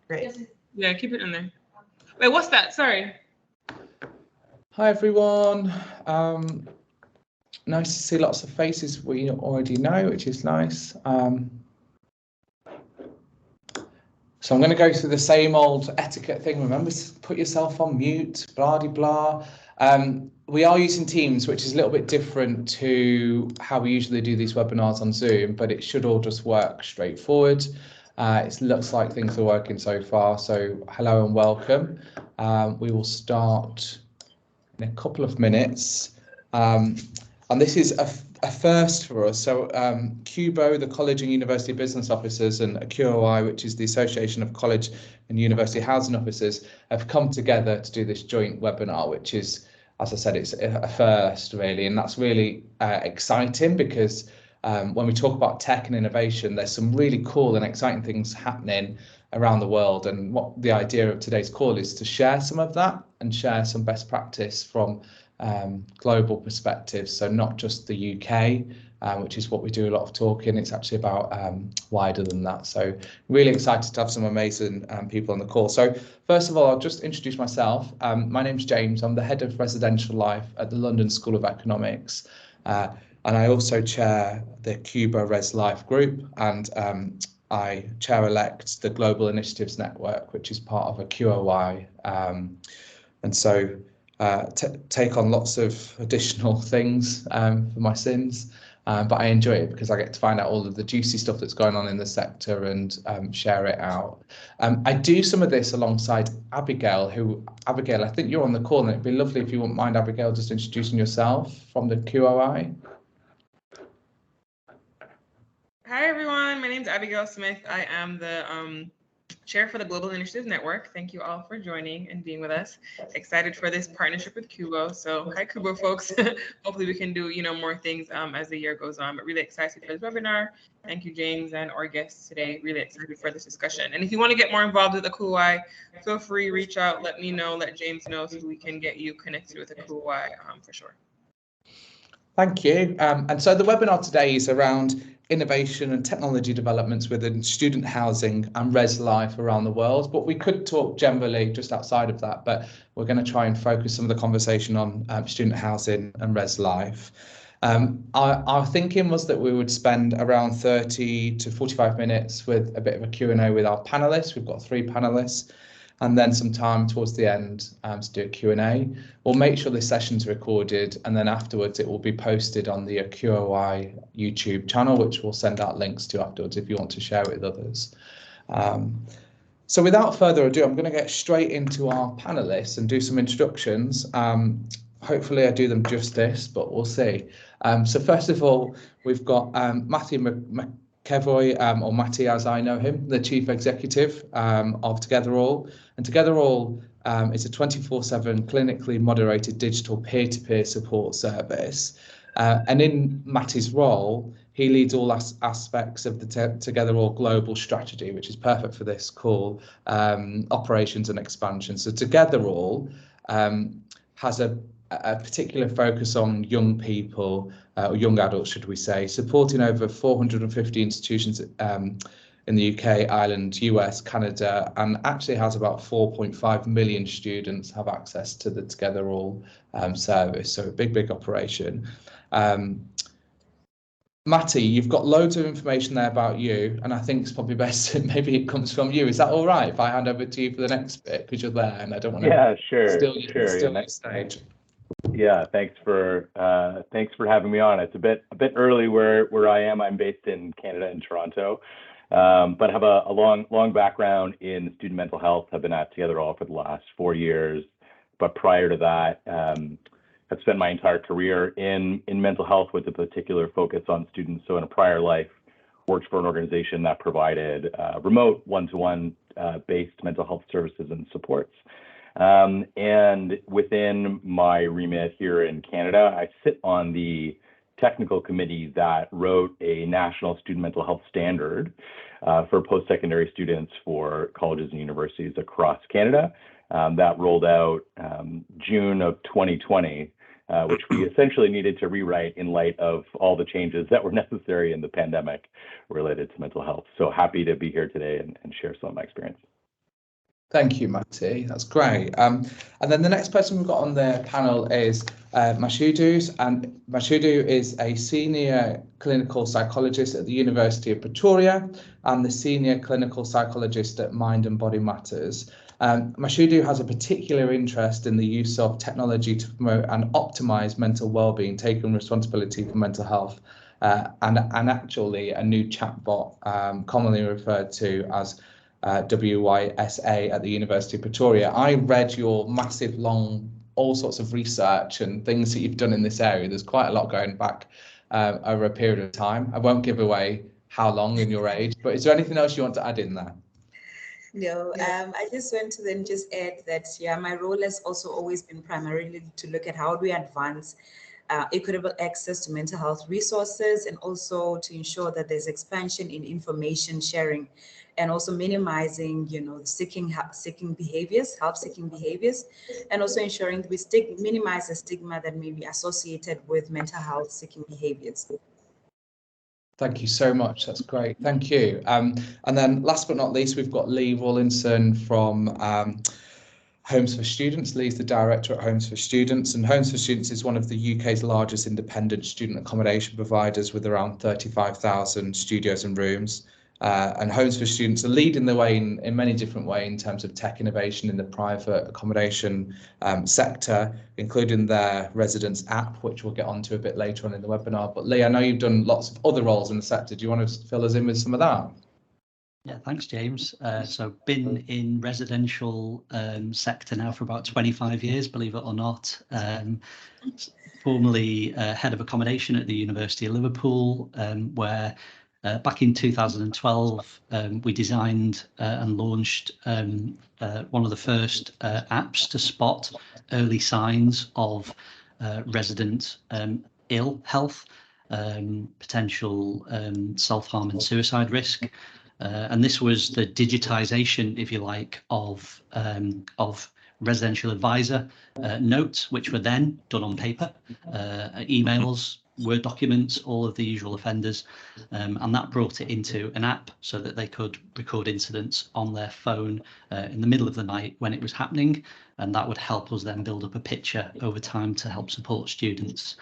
Great. Yeah, keep it in there. Wait, what's that? Sorry. Hi everyone. Nice to see lots of faces we already know, which is nice. So I'm going to go through the same old etiquette thing. Remember, put yourself on mute, blah de blah. We are using Teams, which is a little bit different to how we usually do these webinars on Zoom, but it should all just work straightforward. It looks like things are working so far. So hello and welcome. We will start in a couple of minutes. And this is a first for us. So CUBO, the College and University Business Officers, and QOI, which is the Association of College and University Housing Officers, have come together to do this joint webinar, which is, as I said, it's a first really, and that's really exciting because when we talk about tech and innovation, there's some really cool and exciting things happening around the world. And what the idea of today's call is to share some of that and share some best practice from global perspectives. So not just the UK, which is what we do a lot of talking. It's actually about wider than that. So really excited to have some amazing people on the call. So first of all, I'll just introduce myself. My name's James. I'm the head of residential life at the London School of Economics. And I also chair the CUBO Reslife group, and I chair-elect the Global Initiatives Network, which is part of a QOI. And so take on lots of additional things for my sins, but I enjoy it because I get to find out all of the juicy stuff that's going on in the sector and share it out. I do some of this alongside Abigail, Abigail, I think you're on the call, and it'd be lovely if you wouldn't mind, Abigail, just introducing yourself from the QOI. Hi, everyone. My name is Abigail Smith. I am the chair for the Global Initiatives Network. Thank you all for joining and being with us. Excited for this partnership with CUBO. So hi, CUBO folks. Hopefully we can do more things as the year goes on, but really excited for this webinar. Thank you, James, and our guests today. Really excited for this discussion. And if you want to get more involved with the QOI, feel free, reach out, let me know, let James know, so we can get you connected with the QOI for sure. Thank you. And so the webinar today is around innovation and technology developments within student housing and Reslife around the world. But we could talk generally just outside of that, but we're going to try and focus some of the conversation on student housing and Reslife. Our thinking was that we would spend around 30 to 45 minutes with a bit of a Q&A with our panelists. We've got 3 panelists. And then some time towards the end to do a Q&A. We'll make sure this session's recorded, and then afterwards it will be posted on the QOI YouTube channel, which we'll send out links to afterwards if you want to share it with others. So without further ado, I'm going to get straight into our panelists and do some introductions. Hopefully I do them justice, but we'll see. So first of all, we've got Matthew McEvoy, or Matty as I know him, the Chief Executive of Together All. And Together All is a 24/7 clinically moderated digital peer-to-peer support service. And in Matty's role, he leads all aspects of the Together All global strategy, which is perfect for this call, operations and expansion. So Together All has a particular focus on young people, or young adults, should we say, supporting over 450 institutions in the UK, Ireland, US, Canada, and actually has about 4.5 million students have access to the Together All service. So a big operation. Matty, you've got loads of information there about you, and I think it's probably best that maybe it comes from you. Is that all right if I hand over to you for the next bit, because you're there and I don't want to steal your stage. Yeah, thanks for having me on. It's a bit early where I am. I'm based in Canada, in Toronto, but have a long background in student mental health. I've been at Together All for the last 4 years, but prior to that, I've spent my entire career in mental health with a particular focus on students. So in a prior life, worked for an organization that provided remote one-to-one based mental health services and supports. And within my remit here in Canada, I sit on the technical committee that wrote a national student mental health standard for post-secondary students for colleges and universities across Canada. That rolled out June of 2020. which we essentially needed to rewrite in light of all the changes that were necessary in the pandemic related to mental health. So happy to be here today and share some of my experience. Thank you, Matty. That's great. And then the next person we've got on the panel is Mashudu. And Mashudu is a senior clinical psychologist at the University of Pretoria and the senior clinical psychologist at Mind and Body Matters. Mashudu has a particular interest in the use of technology to promote and optimize mental well-being, taking responsibility for mental health, and actually a new chatbot, commonly referred to as WYSA at the University of Pretoria. I read your massive, long, all sorts of research and things that you've done in this area. There's quite a lot going back over a period of time. I won't give away how long and your age, but is there anything else you want to add in there? No, I just want to then just add that, my role has also always been primarily to look at how do we advance equitable access to mental health resources, and also to ensure that there's expansion in information sharing, and also minimizing, seeking behaviors, help-seeking behaviors, and also ensuring that we minimize the stigma that may be associated with mental health seeking behaviors. Thank you so much. That's great. Thank you. And then last but not least, we've got Lee Rawlinson from Homes for Students. Lee's the director at Homes for Students, and Homes for Students is one of the UK's largest independent student accommodation providers with around 35,000 studios and rooms. And Homes for Students are leading the way in many different ways in terms of tech innovation in the private accommodation sector, including their residence app, which we'll get onto a bit later on in the webinar. But Lee, I know you've done lots of other roles in the sector. Do you want to fill us in with some of that? Yeah, thanks, James. So been in residential sector now for about 25 years, believe it or not. Formerly head of accommodation at the University of Liverpool, where back in 2012, we designed and launched one of the first apps to spot early signs of resident ill health, potential self-harm and suicide risk. And this was the digitization, if you like, of residential advisor notes, which were then done on paper, emails, Word documents, all of the usual offenders, and that brought it into an app so that they could record incidents on their phone in the middle of the night when it was happening, and that would help us then build up a picture over time to help support students.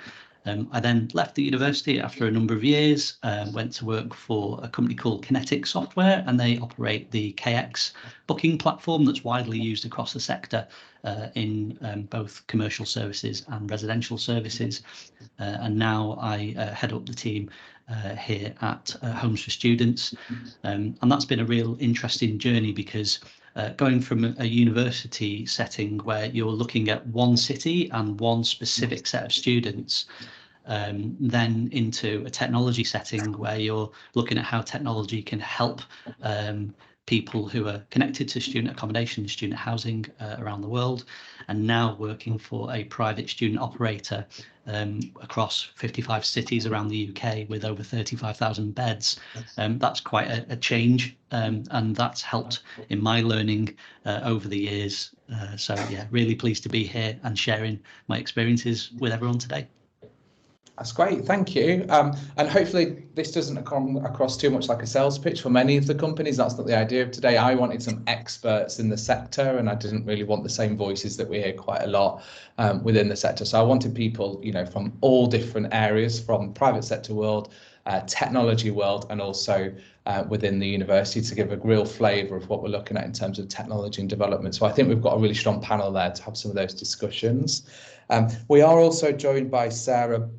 I then left the university after a number of years, went to work for a company called Kinetic Software, and they operate the KX booking platform that's widely used across the sector in both commercial services and residential services. And now I head up the team here at Homes for Students. And that's been a real interesting journey because going from a university setting where you're looking at one city and one specific set of students, then into a technology setting where you're looking at how technology can help people who are connected to student accommodation and student housing around the world, and now working for a private student operator across 55 cities around the UK with over 35,000 beds. That's quite a change, and that's helped in my learning over the years. So yeah, really pleased to be here and sharing my experiences with everyone today. That's great, thank you. And hopefully this doesn't come across too much like a sales pitch for many of the companies. That's not the idea of today. I wanted some experts in the sector, and I didn't really want the same voices that we hear quite a lot within the sector. So I wanted people, from all different areas, from private sector world, technology world, and also within the university, to give a real flavour of what we're looking at in terms of technology and development. So I think we've got a really strong panel there to have some of those discussions. We are also joined by Sarah,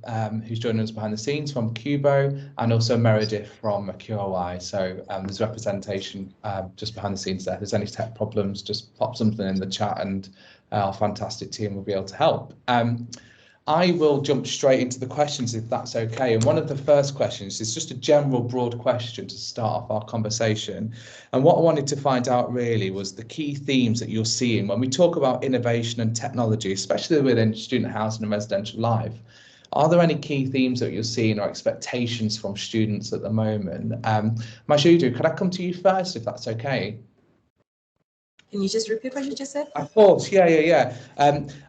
who's joining us behind the scenes from CUBO, and also Meredith from QOI. So there's representation just behind the scenes there. If there's any tech problems, just pop something in the chat and our fantastic team will be able to help. I will jump straight into the questions if that's okay. And one of the first questions is just a general broad question to start off our conversation. And what I wanted to find out really was the key themes that you're seeing when we talk about innovation and technology, especially within student housing and residential life. Are there any key themes that you're seeing or expectations from students at the moment? Mashudu, could I come to you first if that's okay? Can you just repeat what you just said? Of course, yeah.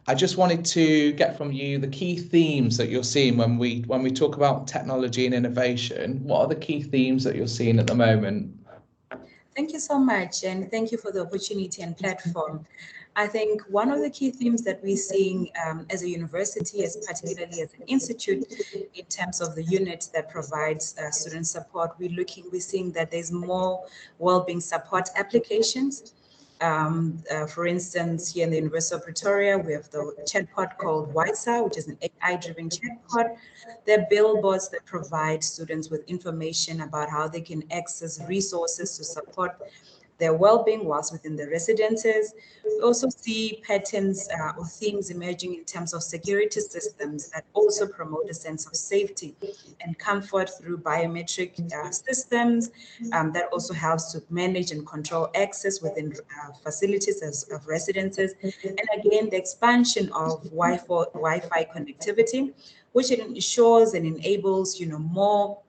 I just wanted to get from you the key themes that you're seeing when we talk about technology and innovation. What are the key themes that you're seeing at the moment? Thank you so much, and thank you for the opportunity and platform. I think one of the key themes that we're seeing as a university, as particularly as an institute, in terms of the unit that provides student support, we're seeing that there's more well-being support applications. For instance, here in the University of Pretoria, we have the chatbot called WISA, which is an AI-driven chatbot. They're billboards that provide students with information about how they can access resources to support their well-being whilst within the residences. We also see patterns or themes emerging in terms of security systems that also promote a sense of safety and comfort through biometric systems that also helps to manage and control access within facilities of residences. And again, the expansion of Wi-Fi connectivity, which it ensures and enables, more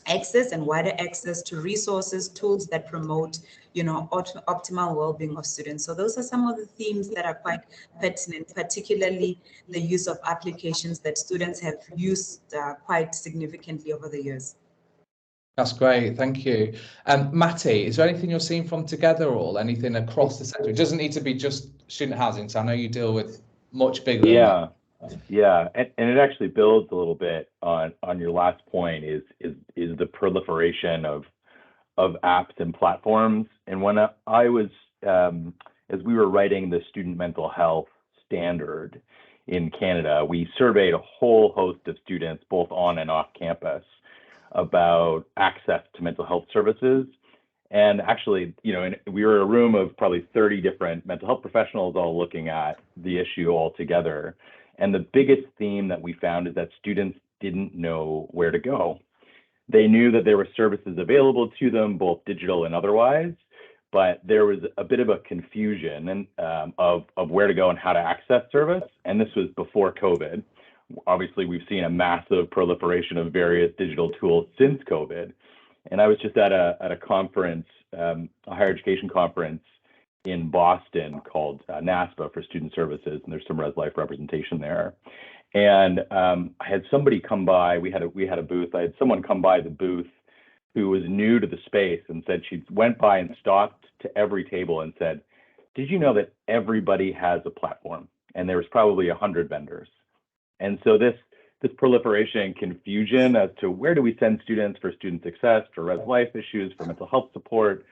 access and wider access to resources, tools that promote, optimal well-being of students. So those are some of the themes that are quite pertinent, particularly the use of applications that students have used quite significantly over the years. That's great, thank you. Matty, is there anything you're seeing from Together All, anything across the sector? It doesn't need to be just student housing, so I know you deal with much bigger than that. Yeah, and it actually builds a little bit on your last point is the proliferation of apps and platforms. And when I was as we were writing the student mental health standard in Canada, we surveyed a whole host of students both on and off campus about access to mental health services. And actually, we were a room of probably 30 different mental health professionals all looking at the issue all together. And the biggest theme that we found is that students didn't know where to go. They knew that there were services available to them, both digital and otherwise, but there was a bit of a confusion of where to go and how to access service. And this was before COVID. Obviously, we've seen a massive proliferation of various digital tools since COVID. And I was just at a conference, a higher education conference in Boston called NASPA for Student Services, and there's some Reslife representation there. And I had somebody come by. We had a booth. I had someone come by the booth who was new to the space and said she went by and stopped to every table and said, "Did you know that everybody has a platform?" And there was probably 100 vendors. And so this proliferation and confusion as to where do we send students for student success, for Reslife issues, for mental health support,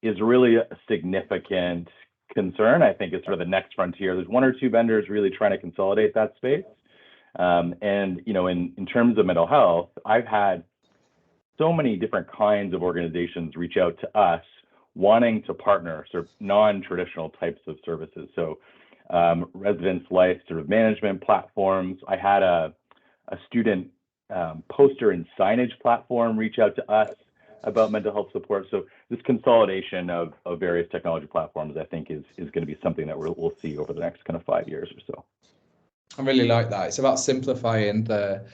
is really a significant concern. I think it's sort of the next frontier. There's one or two vendors really trying to consolidate that space. And in terms of mental health, I've had so many different kinds of organizations reach out to us wanting to partner sort of non-traditional types of services. So residence life sort of management platforms. I had a student poster and signage platform reach out to us about mental health support. So this consolidation of various technology platforms, I think, is going to be something that we'll see over the next kind of 5 years or so. I really like that. It's about simplifying the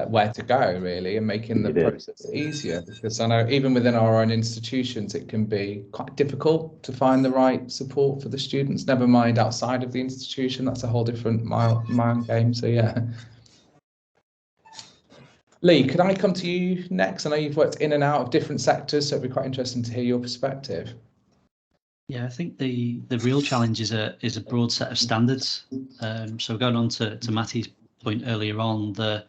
where to go, really, and making the process easier. Because I know even within our own institutions, it can be quite difficult to find the right support for the students. Never mind outside of the institution. That's a whole different mind game. So yeah. Lee, could I come to you next? I know you've worked in and out of different sectors, so it'd be quite interesting to hear your perspective. Yeah, I think the real challenge is a broad set of standards. So going on to Matty's point earlier on, the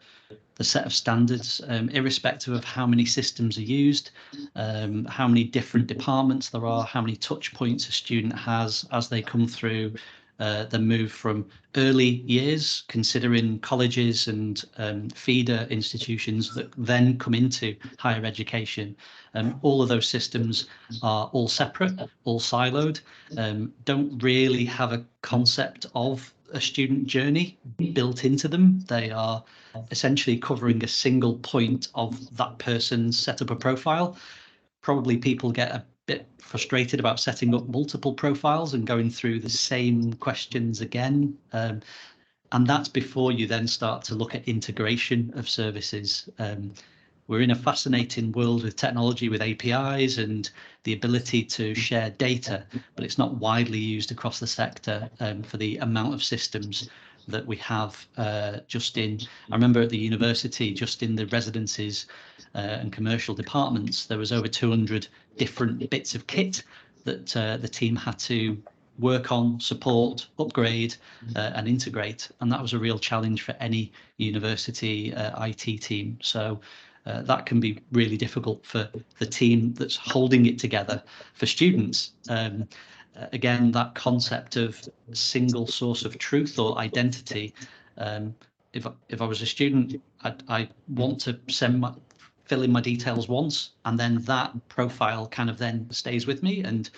set of standards, irrespective of how many systems are used, how many different departments there are, how many touch points a student has as they come through the move from early years, considering colleges and feeder institutions that then come into higher education. All of those systems are all separate, all siloed, don't really have a concept of a student journey built into them. They are essentially covering a single point of that person's set up a profile. Probably people get a bit frustrated about setting up multiple profiles and going through the same questions again. And that's before you then start to look at integration of services. we're in a fascinating world with technology, with APIs and the ability to share data, but it's not widely used across the sector for the amount of systems that we have just in. I remember at the university, just in the residences and commercial departments, there was over 200 different bits of kit that the team had to work on, support, upgrade, and integrate. And that was a real challenge for any university IT team. So that can be really difficult for the team that's holding it together. For students, again, that concept of single source of truth or identity. If I was a student, I want to fill in my details once, and then that profile kind of then stays with me, and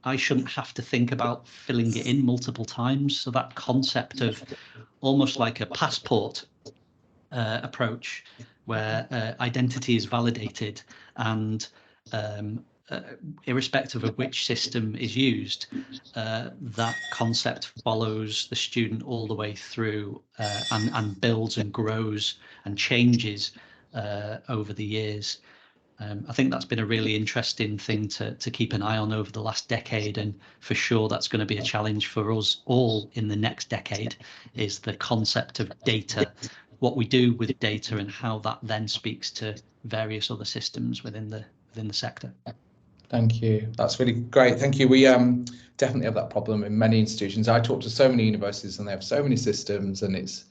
I shouldn't have to think about filling it in multiple times. So that concept of almost like a passport approach, where identity is validated, and irrespective of which system is used, that concept follows the student all the way through and builds and grows and changes over the years. I think that's been a really interesting thing to keep an eye on over the last decade, and for sure that's going to be a challenge for us all in the next decade, is the concept of data, what we do with data and how that then speaks to various other systems within the sector. Thank you. That's really great. Thank you. We definitely have that problem in many institutions. I talk to so many universities and they have so many systems, and it's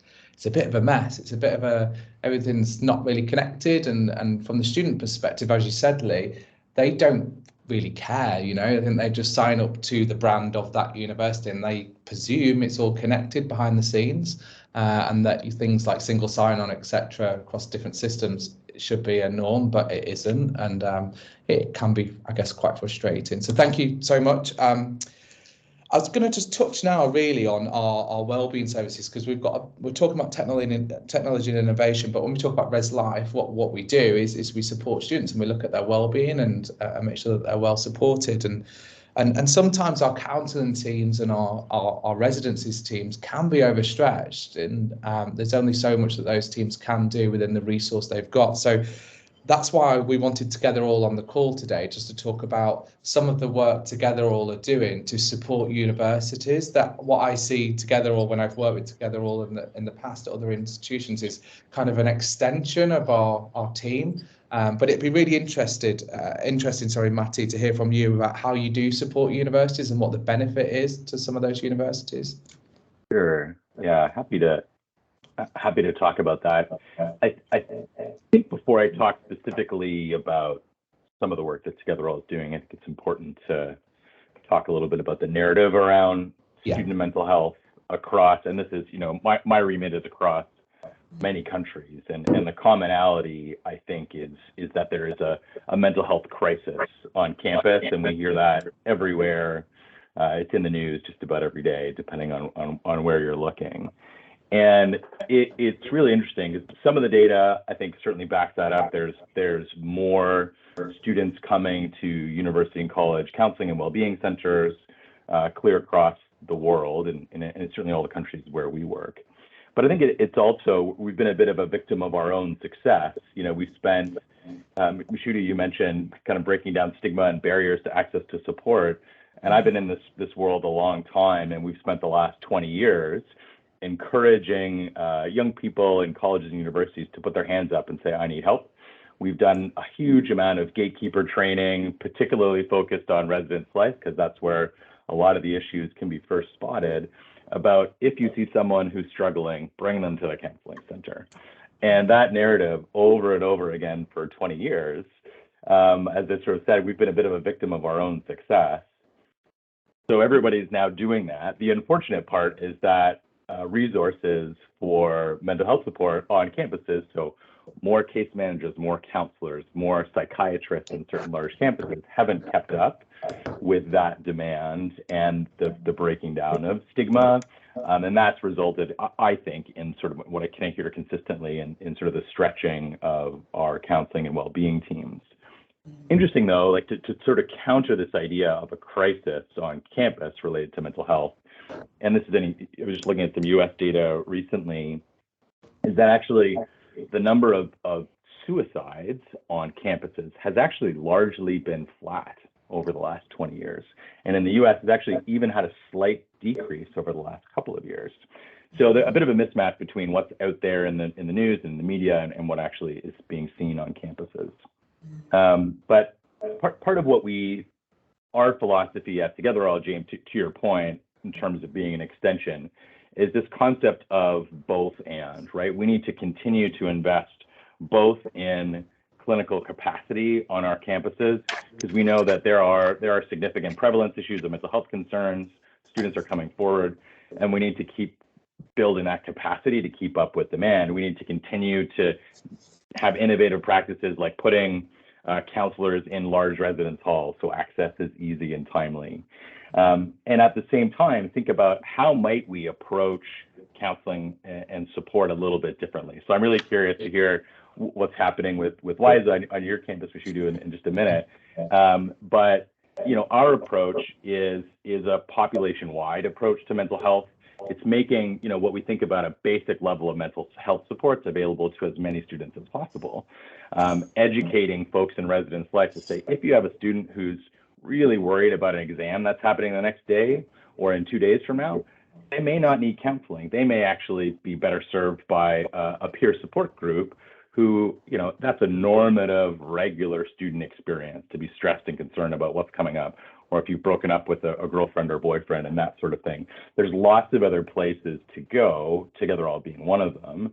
a bit of a mess. It's a bit of everything's not really connected, and from the student perspective, as you said, Lee, they don't really care, you know. I think they just sign up to the brand of that university and they presume it's all connected behind the scenes, and that things like single sign-on, etc., across different systems should be a norm, but it isn't, and it can be, I guess, quite frustrating. So thank you so much. I was going to just touch now really on our wellbeing services, because we're talking about technology and innovation, but when we talk about Reslife, what we do is we support students and we look at their wellbeing and make sure that they're well supported, and sometimes our counselling teams and our residencies teams can be overstretched, and there's only so much that those teams can do within the resource they've got. So that's why we wanted Together All on the call today, just to talk about some of the work Together All are doing to support universities. That what I see Together All, when I've worked with Together All in the past at other institutions, is kind of an extension of our team. But it'd be really interesting, Matty, to hear from you about how you do support universities and what the benefit is to some of those universities. Sure. Yeah, happy to talk about that. I think before I talk specifically about some of the work that Together All is doing, I think it's important to talk a little bit about the narrative around student mental health across, and this is, you know, my remit is across many countries, and the commonality, I think, is that there is a mental health crisis on campus, and we hear that everywhere. It's in the news just about every day, depending on where you're looking. And it's really interesting because some of the data, I think, certainly backs that up. There's more students coming to university and college counseling and well-being centers clear across the world, and it's certainly all the countries where we work. But I think it's also, we've been a bit of a victim of our own success. You know, we spent, Mishuda, you mentioned kind of breaking down stigma and barriers to access to support. And I've been in this world a long time, and we've spent the last 20 years encouraging young people in colleges and universities to put their hands up and say, I need help. We've done a huge amount of gatekeeper training, particularly focused on residence life, because that's where a lot of the issues can be first spotted, about if you see someone who's struggling, bring them to the counseling center. And that narrative over and over again for 20 years, as I sort of said, we've been a bit of a victim of our own success. So everybody's now doing that. The unfortunate part is that resources for mental health support on campuses, so more case managers, more counselors, more psychiatrists in certain large campuses, haven't kept up with that demand and the breaking down of stigma. And that's resulted, I think, in sort of what I can hear consistently in sort of the stretching of our counseling and well-being teams. Interesting, though, like to sort of counter this idea of a crisis on campus related to mental health, and this is I was just looking at some US data recently, is that actually the number of suicides on campuses has actually largely been flat over the last 20 years. And in the US, it's actually even had a slight decrease over the last couple of years. So a bit of a mismatch between what's out there in the news and the media and what actually is being seen on campuses. But part of what our philosophy at Together All, James, to your point, in terms of being an extension, is this concept of both and, right? We need to continue to invest both in clinical capacity on our campuses, because we know that there are significant prevalence issues of mental health concerns. Students are coming forward, and we need to keep building that capacity to keep up with demand. We need to continue to have innovative practices like putting counselors in large residence halls so access is easy and timely. And at the same time, think about how might we approach counseling and support a little bit differently. So I'm really curious to hear what's happening with WISA on your campus, which you do in just a minute. But our approach is a population-wide approach to mental health. It's making what we think about a basic level of mental health supports available to as many students as possible. Educating folks in residence life to say, if you have a student who's really worried about an exam that's happening the next day or in 2 days from now, they may not need counseling. They may actually be better served by a peer support group who, that's a normative, regular student experience to be stressed and concerned about what's coming up, or if you've broken up with a girlfriend or boyfriend and that sort of thing. There's lots of other places to go, Together All being one of them,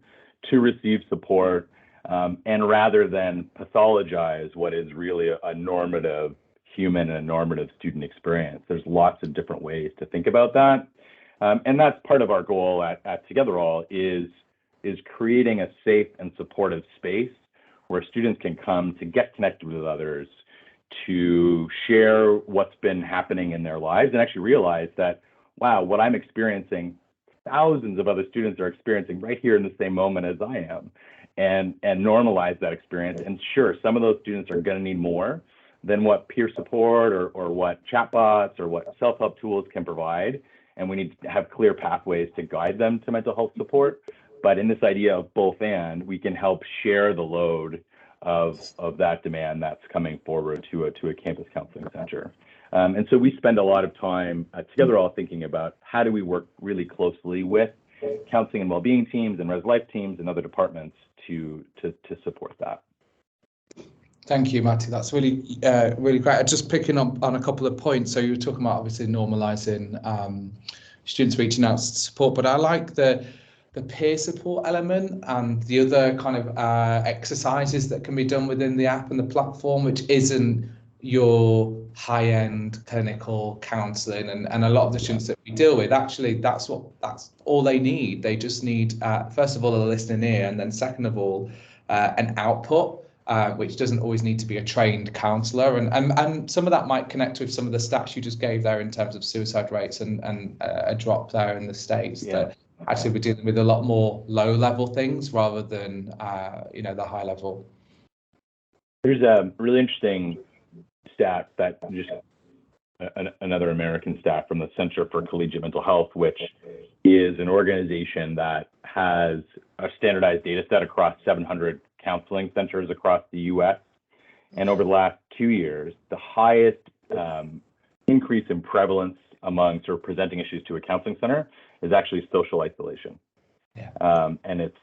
to receive support, and rather than pathologize what is really a normative human and a normative student experience. There's lots of different ways to think about that. And that's part of our goal at Together All is creating a safe and supportive space where students can come to get connected with others, to share what's been happening in their lives, and actually realize that, wow, what I'm experiencing, thousands of other students are experiencing right here in the same moment as I am, and normalize that experience. And sure, some of those students are going to need more than what peer support or what chatbots or what self-help tools can provide. And we need to have clear pathways to guide them to mental health support. But in this idea of both and, we can help share the load of that demand that's coming forward to a campus counseling center. And so we spend a lot of time Together All thinking about how do we work really closely with counseling and well-being teams and Reslife teams and other departments to support that. Thank you, Matty. That's really really great. Just picking up on a couple of points. So you were talking about obviously normalising students reaching out to support, but I like the peer support element and the other kind of exercises that can be done within the app and the platform, which isn't your high-end clinical counselling. And a lot of the students that we deal with, actually, that's all they need. They just need, first of all, a listening ear, and then second of all, an output. Which doesn't always need to be a trained counsellor, and some of that might connect with some of the stats you just gave there in terms of suicide rates and a drop there in the States. Yeah. That actually we're dealing with a lot more low-level things rather than the high level. There's a really interesting stat that just another American stat from the Center for Collegiate Mental Health, which is an organization that has a standardized data set across 700 counseling centers across the US. And over the last 2 years, the highest increase in prevalence among sort of presenting issues to a counseling center is actually social isolation. Yeah. And it's,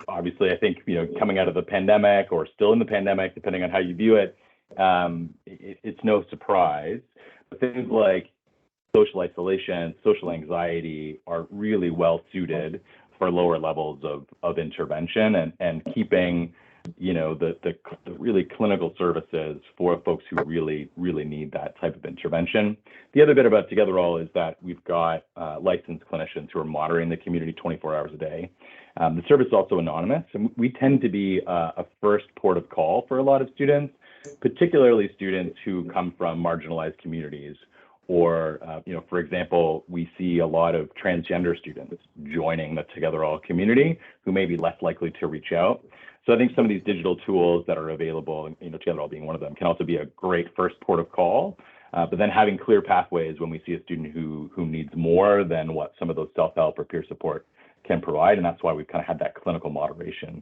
obviously, I think, coming out of the pandemic or still in the pandemic, depending on how you view it, it's no surprise. But things like social isolation, social anxiety are really well suited for lower levels of intervention and keeping, the really clinical services for folks who really, really need that type of intervention. The other bit about Together All is that we've got licensed clinicians who are monitoring the community 24 hours a day. The service is also anonymous, and we tend to be a first port of call for a lot of students, particularly students who come from marginalized communities. Or, for example, we see a lot of transgender students joining the Together All community who may be less likely to reach out. So I think some of these digital tools that are available, Together All being one of them, can also be a great first port of call. But then having clear pathways when we see a student who needs more than what some of those self-help or peer support can provide. And that's why we've kind of had that clinical moderation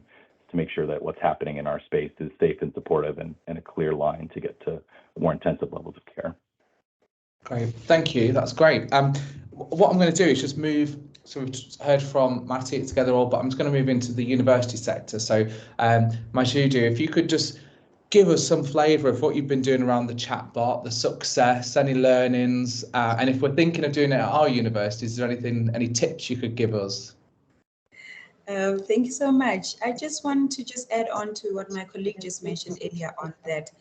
to make sure that what's happening in our space is safe and supportive and a clear line to get to more intensive levels of care. Great, thank you. That's great. What I'm going to do is just move. So we've heard from Matty together all, but I'm just going to move into the university sector. So, Majudu, if you could just give us some flavour of what you've been doing around the chatbot, the success, any learnings, and if we're thinking of doing it at our university, is there any tips you could give us? Thank you so much. I just want to add on to what my colleague just mentioned earlier on, that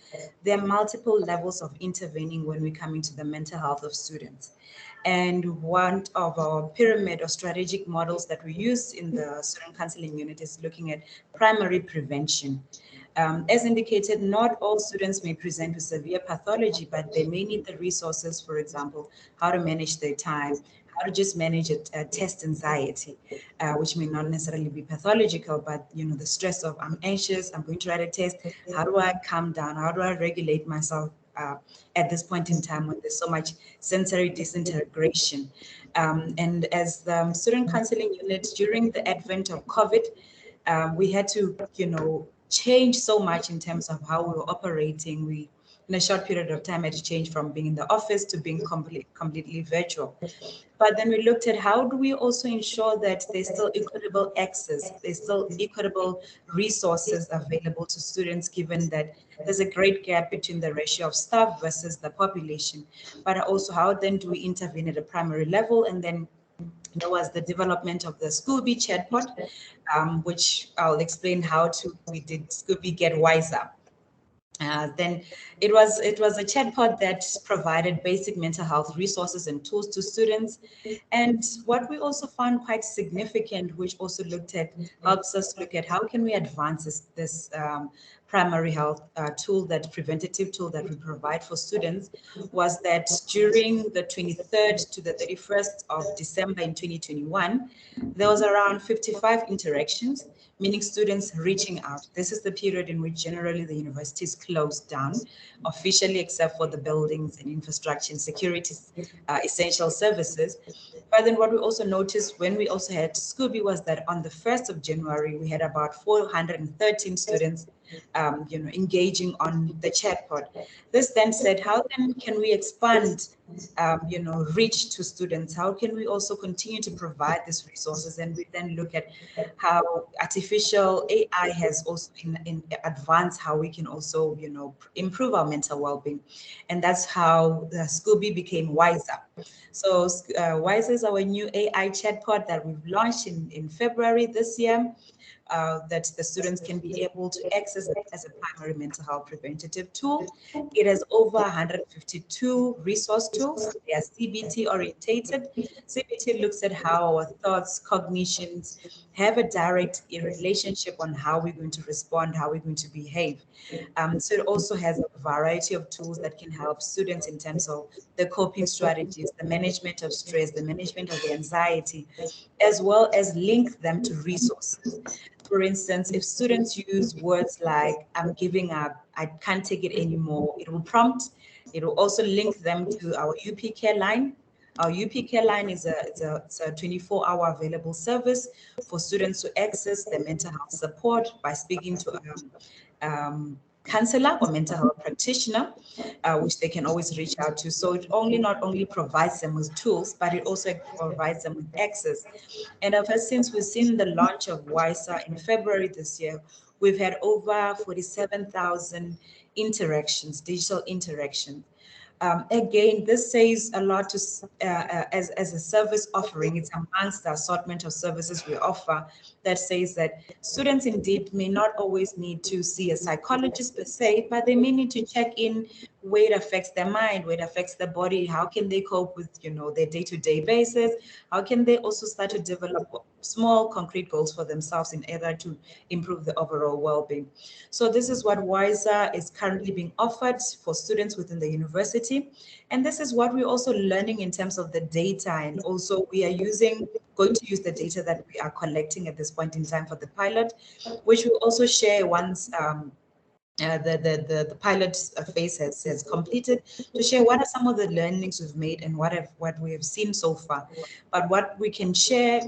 there are multiple levels of intervening when we come into the mental health of students. And one of our pyramid or strategic models that we use in the student counseling unit is looking at primary prevention. As indicated, not all students may present with severe pathology, but they may need the resources, for example, how to manage their time, how to just manage test anxiety, which may not necessarily be pathological, but the stress of I'm anxious, I'm going to write a test. How do I calm down? How do I regulate myself at this point in time when there's so much sensory disintegration? And as the student counseling unit, during the advent of COVID, we had to, change so much in terms of how we were operating. We, in a short period of time, had to change from being in the office to being completely virtual. But then we looked at how do we also ensure that there's still equitable access, there's still equitable resources available to students, given that there's a great gap between the ratio of staff versus the population. But also, how then do we intervene at a primary level? And then there was the development of the CUBO chatbot, which I'll explain we did CUBO get wiser. Then it was a chatbot that provided basic mental health resources and tools to students. And what we also found quite significant, which also helps us look at how can we advance this primary health preventative tool that we provide for students, was that during the 23rd to the 31st of December in 2021, there was around 55 interactions, meaning students reaching out. This is the period in which generally the university is closed down officially, except for the buildings and infrastructure and security essential services. But then what we also noticed when we also had CUBO was that on the 1st of January, we had about 413 students engaging on the chatbot. This then said, how then can we expand, reach to students? How can we also continue to provide these resources? And we then look at how artificial AI has also in advance, how we can also, improve our mental well-being. And that's how the CUBO became Wiser. So Wiser is our new AI chatbot that we've launched in February this year. That the students can be able to access it as a primary mental health preventative tool. It has over 152 resource tools. They are CBT orientated. CBT looks at how our thoughts, cognitions have a direct relationship on how we're going to respond, how we're going to behave. So it also has a variety of tools that can help students in terms of the coping strategies, the management of stress, the management of the anxiety, as well as link them to resources. For instance, if students use words like, I'm giving up, I can't take it anymore, it will prompt. It will also link them to our UP Care line. Our UP Care line is a 24-hour available service for students to access their mental health support by speaking to counselor or mental health practitioner, which they can always reach out to. So it not only provides them with tools, but it also provides them with access. And ever since we've seen the launch of Wiser in February this year, we've had over 47,000 interactions, digital interactions. Again, this says a lot to as a service offering. It's amongst the assortment of services we offer that says that students indeed may not always need to see a psychologist per se, but they may need to check in where it affects their mind, where it affects their body. How can they cope with their day-to-day basis? How can they also start to develop small concrete goals for themselves in order to improve the overall well-being? So this is what Wiser is currently being offered for students within the university. And this is what we're also learning in terms of the data. And also we are going to use the data that we are collecting at this point in time for the pilot, which we'll also share once the pilot phase has completed, to share what are some of the learnings we've made and what we have seen so far. But what we can share,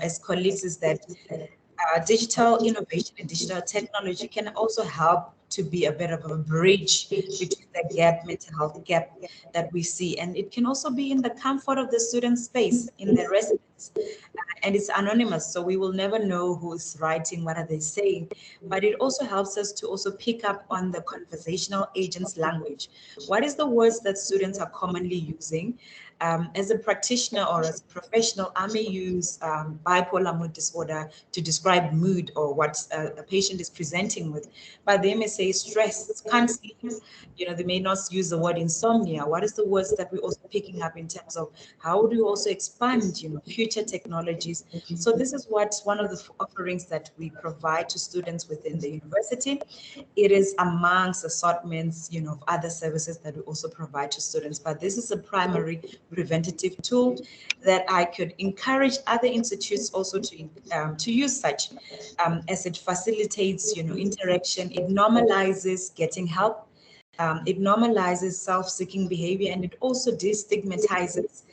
as colleagues, is that digital innovation and digital technology can also help to be a bit of a bridge between the mental health gap that we see. And it can also be in the comfort of the student space, in their residence. And it's anonymous, so we will never know who's writing, what are they saying. But it also helps us to also pick up on the conversational agent's language. What is the words that students are commonly using? As a practitioner or as a professional, I may use bipolar mood disorder to describe mood or what a patient is presenting with, but they may say stress, can't sleep. They may not use the word insomnia. What is the words that we're also picking up in terms of how do you also expand, future technologies? So this is one of the offerings that we provide to students within the university. It is amongst assortments, of other services that we also provide to students, but this is a primary preventative tool that I could encourage other institutes also to use such, as it facilitates, interaction. It normalizes getting help. It normalizes self-seeking behavior, and it also destigmatizes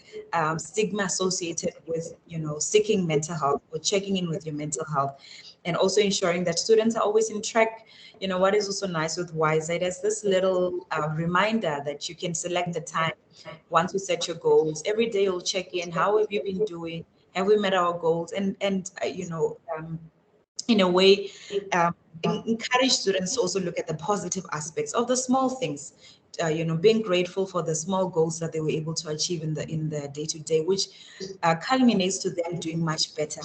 stigma associated with, seeking mental health or checking in with your mental health, and also ensuring that students are always in track. What is also nice with WISE, it has this little reminder that you can select the time once you set your goals. Every day you'll check in. How have you been doing? Have we met our goals? And in a way, encourage students to also look at the positive aspects of the small things. Being grateful for the small goals that they were able to achieve in the day-to-day, which culminates to them doing much better.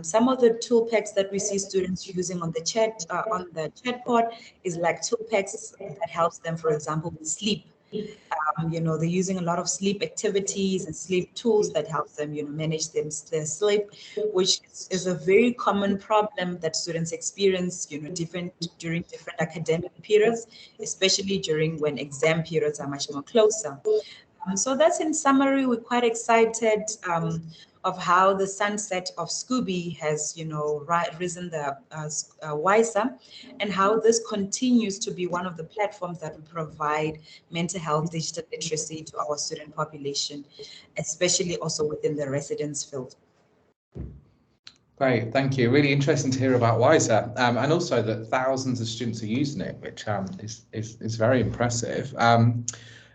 Some of the tool packs that we see students using on the chatbot is like tool packs that helps them, for example, with sleep. They're using a lot of sleep activities and sleep tools that help them, manage their sleep, which is a very common problem that students experience, during different academic periods, especially during when exam periods are much more closer. So that's in summary. We're quite excited of how the sunset of Scooby has, risen the wiser, and how this continues to be one of the platforms that we provide mental health digital literacy to our student population, especially also within the residence field. Great, thank you. Really interesting to hear about Wiser, and also that thousands of students are using it, which is very impressive.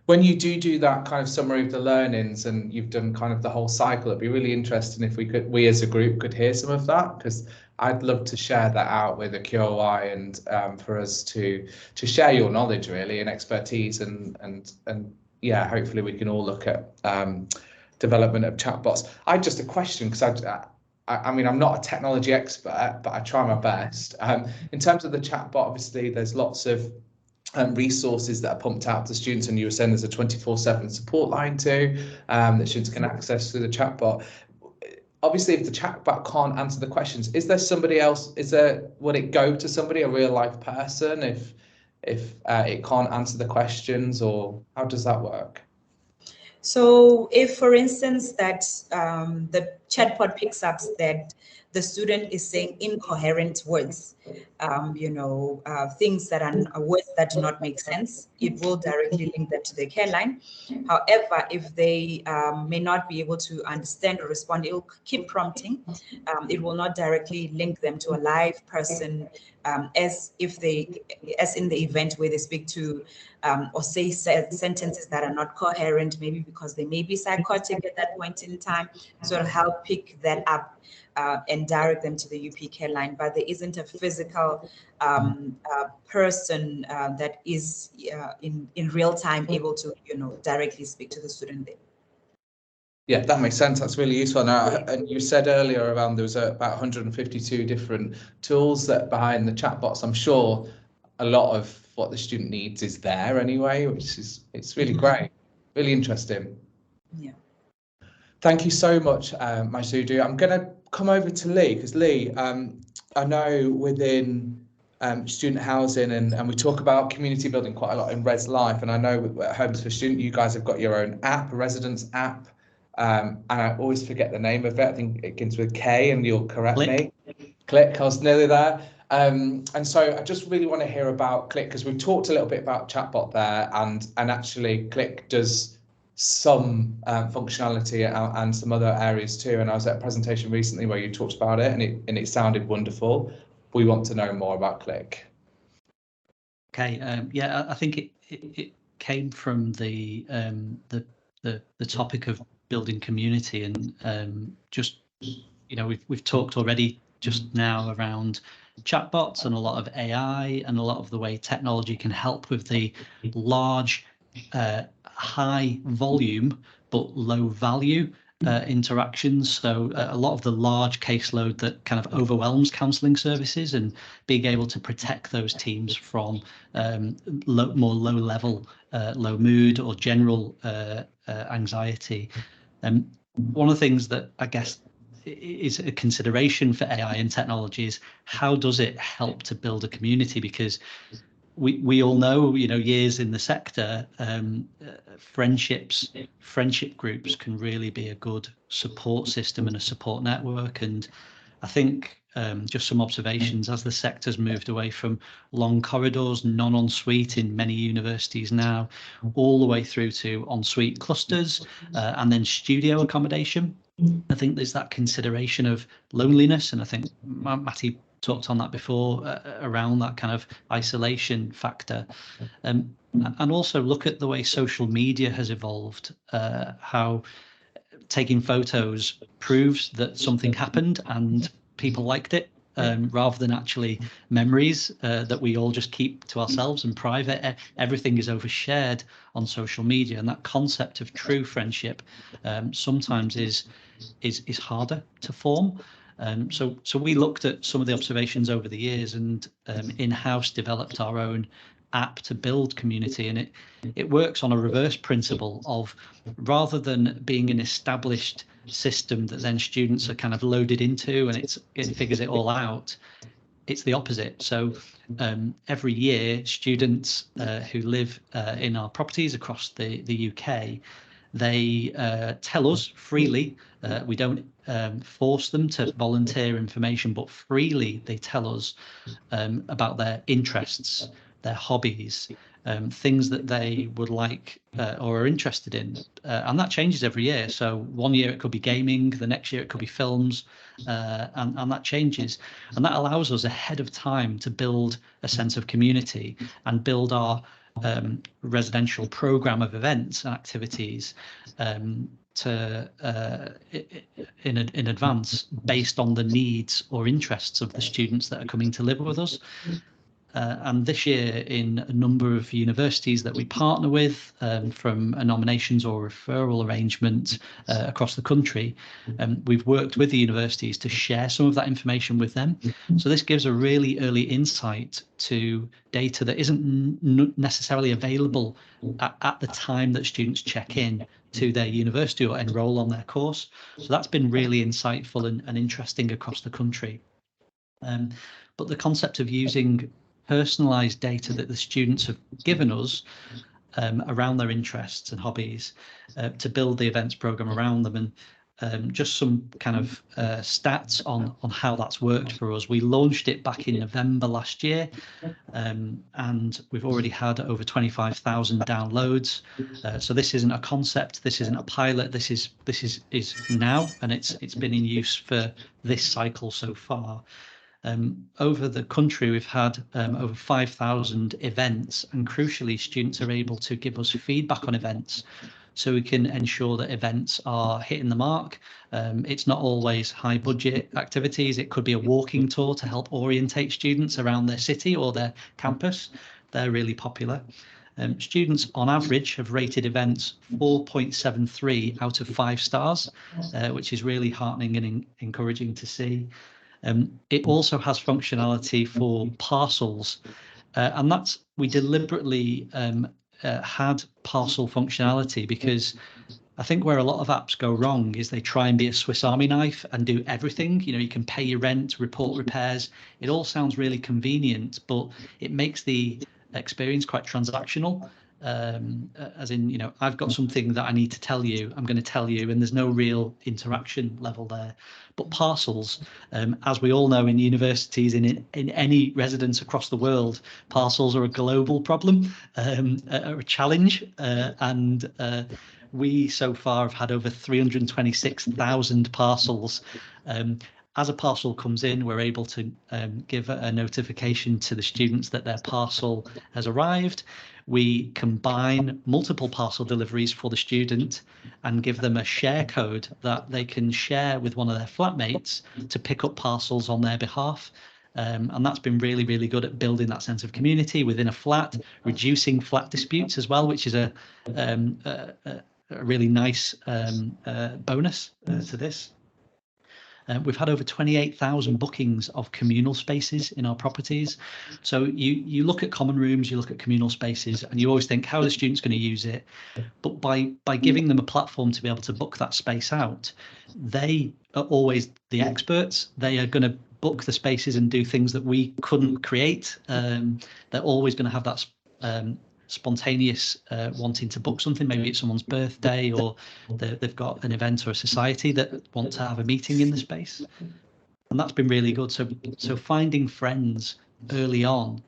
When you do that kind of summary of the learnings and you've done kind of the whole cycle, it'd be really interesting if we as a group could hear some of that, because I'd love to share that out with the QOI and for us to share your knowledge really and expertise and yeah, hopefully we can all look at development of chatbots. I had just a question, because I mean, I'm not a technology expert, but I try my best. In terms of the chatbot, obviously there's lots of resources that are pumped out to students, and you were saying there's a 24/7 support line too that students can access through the chatbot. Obviously, if the chatbot can't answer the questions, is there somebody else? Would it go to somebody, a real life person, if it can't answer the questions, or how does that work? So if, for instance, that the chatbot picks up that the student is saying incoherent words, things that are words that do not make sense, it will directly link them to the care line. However, if they may not be able to understand or respond, it will keep prompting. It will not directly link them to a live person, as in the event where they speak to or say sentences that are not coherent, maybe because they may be psychotic at that point in time. So it'll help pick that up and direct them to the UP care line. But there isn't a physical person that is in real time able to, directly speak to the student there. Yeah, that makes sense. That's really useful. Now, and you said earlier around there was about 152 different tools that behind the chatbots. I'm sure a lot of what the student needs is there anyway, which is really great, really interesting. Yeah. Thank you so much, Maisudu. I'm going to come over to Lee, because Lee, I know within student housing and we talk about community building quite a lot in Reslife, and I know at Homes for Student you guys have got your own app, a residence app, and I always forget the name of it. I think it begins with K, and you'll correct me. Click, I was nearly there. And so I just really want to hear about Click, because we've talked a little bit about chatbot there, and actually Click does some functionality and some other areas too. And I was at a presentation recently where you talked about it, and it sounded wonderful. We want to know more about Click. Okay, yeah, I think it came from the topic of building community, and just, you know, we've talked already just now around chatbots and a lot of AI and a lot of the way technology can help with the large, high volume but low value interactions. So a lot of the large caseload that kind of overwhelms counselling services, and being able to protect those teams from more low level, low mood or general anxiety. One of the things that I guess is a consideration for AI and technology is how does it help to build a community? Because we all know, you know, years in the sector, friendship groups can really be a good support system and a support network. And I think just some observations as the sector's moved away from long corridors, non-ensuite in many universities now, all the way through to ensuite clusters and then studio accommodation. I think there's that consideration of loneliness, and I think Matty talked on that before around that kind of isolation factor. And also look at the way social media has evolved, how taking photos proves that something happened and people liked it, rather than actually memories that we all just keep to ourselves and private. Everything is overshared on social media, and that concept of true friendship sometimes is harder to form. So we looked at some of the observations over the years, and in-house developed our own app to build community, and it works on a reverse principle of, rather than being an established system that then students are kind of loaded into and it figures it all out, it's the opposite. So every year, students who live in our properties across the UK, they tell us freely. We don't force them to volunteer information, but freely they tell us about their interests, their hobbies, things that they would like or are interested in. And that changes every year. So one year it could be gaming, the next year it could be films, and that changes. And that allows us ahead of time to build a sense of community and build our residential program of events and activities in advance, based on the needs or interests of the students that are coming to live with us. And this year, in a number of universities that we partner with, from a nominations or referral arrangement across the country, we've worked with the universities to share some of that information with them. So this gives a really early insight to data that isn't necessarily available at the time that students check in to their university or enroll on their course. So that's been really insightful and interesting across the country. But the concept of using personalized data that the students have given us around their interests and hobbies to build the events program around them, and just some kind of stats on how that's worked for us. We launched it back in November last year, and we've already had over 25,000 downloads. So this isn't a concept, this isn't a pilot, this is now, and it's been in use for this cycle so far. Over the country, we've had over 5,000 events, and crucially, students are able to give us feedback on events, so we can ensure that events are hitting the mark. It's not always high budget activities. It could be a walking tour to help orientate students around their city or their campus. They're really popular. Students on average have rated events 4.73 out of 5 stars, which is really heartening and encouraging to see. It also has functionality for parcels, and that's, we deliberately had parcel functionality because I think where a lot of apps go wrong is they try and be a Swiss Army knife and do everything. You know, you can pay your rent, report repairs. It all sounds really convenient, but it makes the experience quite transactional. as in, you know, I've got something that I need to tell you, I'm going to tell you, and there's no real interaction level there. But parcels, as we all know in universities, in any residence across the world, parcels are a global problem, a challenge, and we so far have had over 326,000 parcels. As a parcel comes in, we're able to give a notification to the students that their parcel has arrived. We combine multiple parcel deliveries for the student and give them a share code that they can share with one of their flatmates to pick up parcels on their behalf. And that's been really, really good at building that sense of community within a flat, reducing flat disputes as well, which is a really nice bonus to this. We've had over 28,000 bookings of communal spaces in our properties. So you look at common rooms, you look at communal spaces, and you always think, how are the students going to use it? But by giving them a platform to be able to book that space out, they are always the experts. They are going to book the spaces and do things that we couldn't create. They're always going to have that spontaneous wanting to book something. Maybe it's someone's birthday, or they've got an event or a society that want to have a meeting in the space, and that's been really good. So finding friends early on,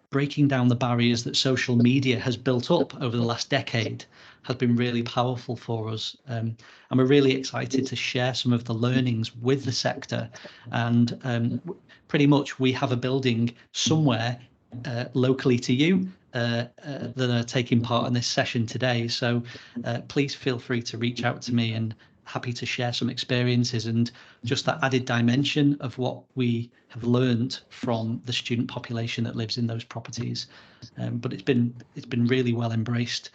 breaking down the barriers that social media has built up over the last decade, has been really powerful for us, and we're really excited to share some of the learnings with the sector. And pretty much we have a building somewhere locally to you that are taking part in this session today. So please feel free to reach out to me, and happy to share some experiences and just that added dimension of what we have learned from the student population that lives in those properties. But it's been really well embraced,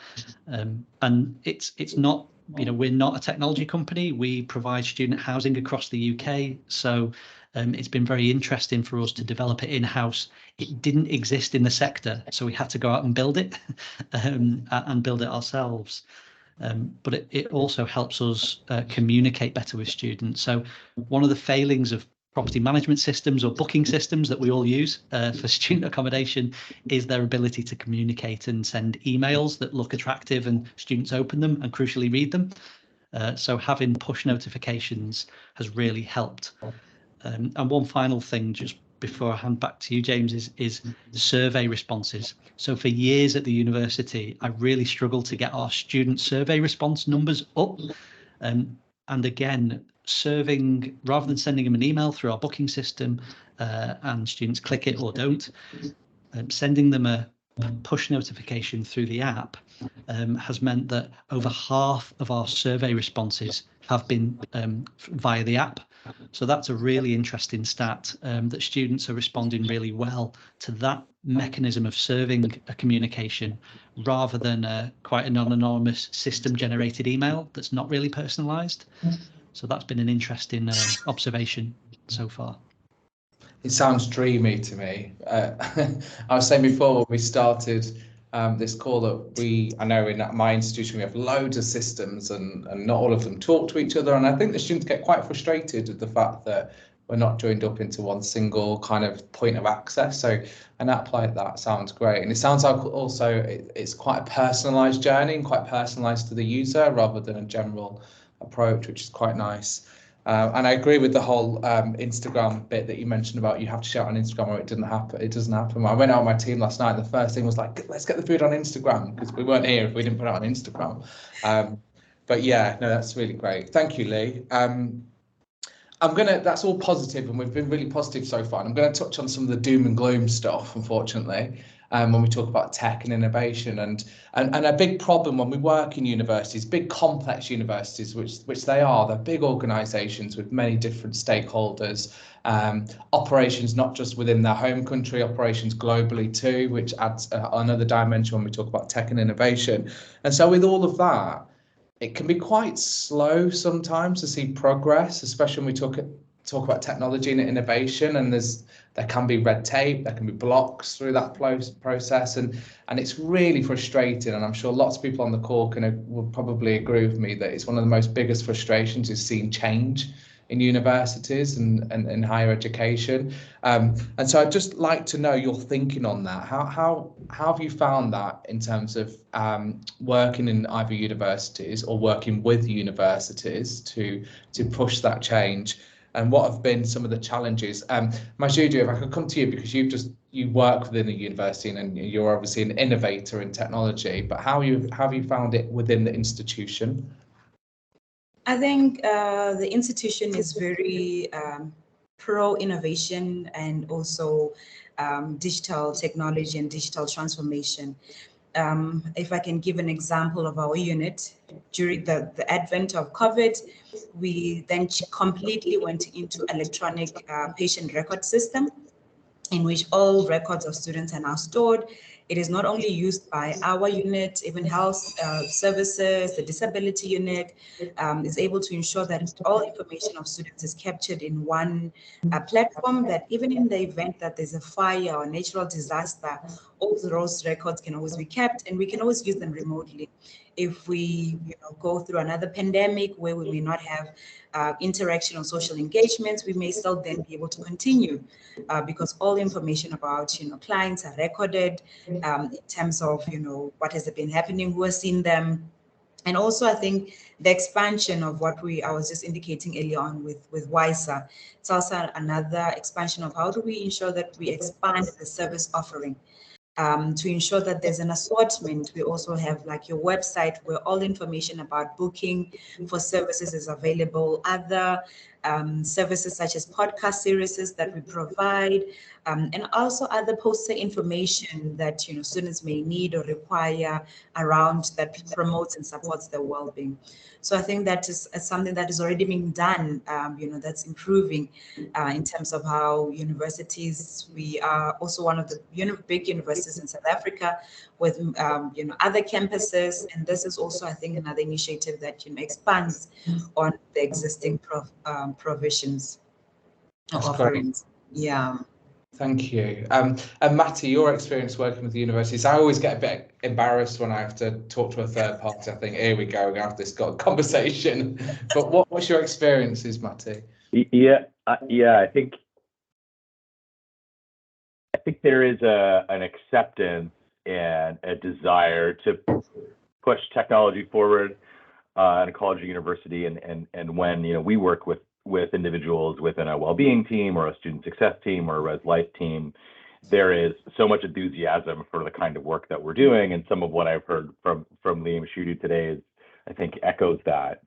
and it's not, you know, we're not a technology company. We provide student housing across the UK, so it's been very interesting for us to develop it in-house. It didn't exist in the sector, so we had to go out and build it, and build it ourselves. But it also helps us communicate better with students. So one of the failings of property management systems or booking systems that we all use for student accommodation is their ability to communicate and send emails that look attractive and students open them and crucially read them. So having push notifications has really helped. And one final thing, just before I hand back to you, James, is survey responses. So for years at the university, I really struggled to get our student survey response numbers up. And again, serving, rather than sending them an email through our booking system and students click it or don't, sending them a push notification through the app has meant that over half of our survey responses have been via the app. So that's a really interesting stat, that students are responding really well to that mechanism of serving a communication rather than quite an anonymous system generated email that's not really personalized. So that's been an interesting observation so far. It sounds dreamy to me. I was saying before when we started this call that I know in my institution we have loads of systems and not all of them talk to each other, and I think the students get quite frustrated with the fact that we're not joined up into one single kind of point of access. So an app like that sounds great, and it sounds like also it's quite a personalised journey and quite personalised to the user rather than a general approach, which is quite nice. And I agree with the whole Instagram bit that you mentioned about you have to share it on Instagram or it doesn't happen. I went out with my team last night. The first thing was like, let's get the food on Instagram, because we weren't here if we didn't put it on Instagram. But yeah, no, that's really great. Thank you, Lee. That's all positive, and we've been really positive so far. And I'm going to touch on some of the doom and gloom stuff, unfortunately, when we talk about tech and innovation. And a big problem when we work in universities, big complex universities, which they are, they're big organisations with many different stakeholders, operations not just within their home country, operations globally too, which adds another dimension when we talk about tech and innovation. And so with all of that, it can be quite slow sometimes to see progress, especially when we talk about technology and innovation, and there can be red tape, there can be blocks through that process, and it's really frustrating. And I'm sure lots of people on the call will probably agree with me that it's one of the most biggest frustrations is seeing change universities and higher education. And so I'd just like to know your thinking on that. How have you found that in terms of working in either universities or working with universities to push that change? And what have been some of the challenges? Majudu, if I could come to you, because you work within the university and you're obviously an innovator in technology, but how have you found it within the institution? I think the institution is very pro innovation and also digital technology and digital transformation. If I can give an example of our unit, during the advent of COVID, we then completely went into electronic patient record system, in which all records of students are now stored. It is not only used by our unit, even health services, the disability unit is able to ensure that all information of students is captured in one platform, that even in the event that there's a fire or natural disaster, all those records can always be kept and we can always use them remotely. If we go through another pandemic where we may not have interaction or social engagements, we may still then be able to continue because all information about clients are recorded in terms of what has been happening, who has seen them. And also, I think the expansion of what I was just indicating earlier on with WISA, it's also another expansion of how do we ensure that we expand the service offering. To ensure that there's an assortment. We also have like your website where all information about booking for services is available. Other services such as podcast series that we provide, and also other poster information that students may need or require around that promotes and supports their well-being. So I think that is something that is already being done, that's improving in terms of how universities, we are also one of the big universities in South Africa with, other campuses. And this is also, I think, another initiative that, expands on the existing provisions or offerings. Great. Yeah. Thank you. And Matty, your experience working with the universities, I always get a bit embarrassed when I have to talk to a third party. I think, here we go, we're going to have this conversation. But what's your experiences, Matty? Yeah, I think there is an acceptance and a desire to push technology forward in a college or university, and when we work with individuals within a well-being team or a student success team or a Reslife team, there is so much enthusiasm for the kind of work that we're doing, and some of what I've heard from Liam Shudu today is, I think, echoes that.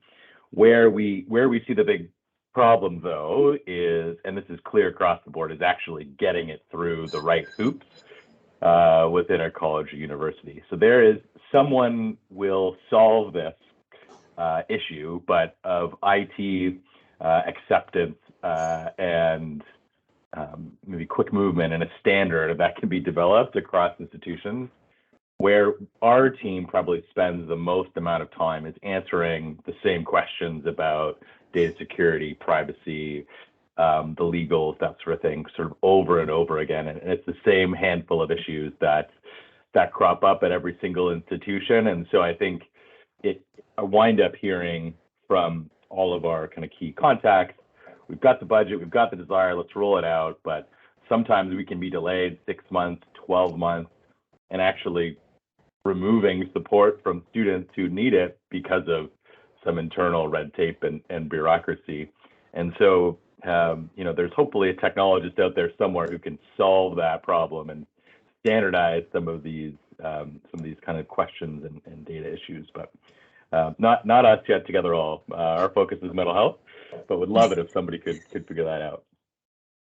Where we see the big problem, though, is, and this is clear across the board, is actually getting it through the right hoops within a college or university. So there is someone will solve this issue, but of IT acceptance and maybe quick movement and a standard that can be developed across institutions. Where our team probably spends the most amount of time is answering the same questions about data security, privacy, the legals, that sort of thing, sort of over and over again. And it's the same handful of issues that crop up at every single institution. And so I think I wind up hearing from all of our kind of key contacts, we've got the budget, we've got the desire, let's roll it out. But sometimes we can be delayed 6 months, 12 months, and actually removing support from students who need it because of some internal red tape and bureaucracy. And so, there's hopefully a technologist out there somewhere who can solve that problem and standardize some of these kind of questions and data issues. But not us yet together all. Our focus is mental health, but would love it if somebody could figure that out.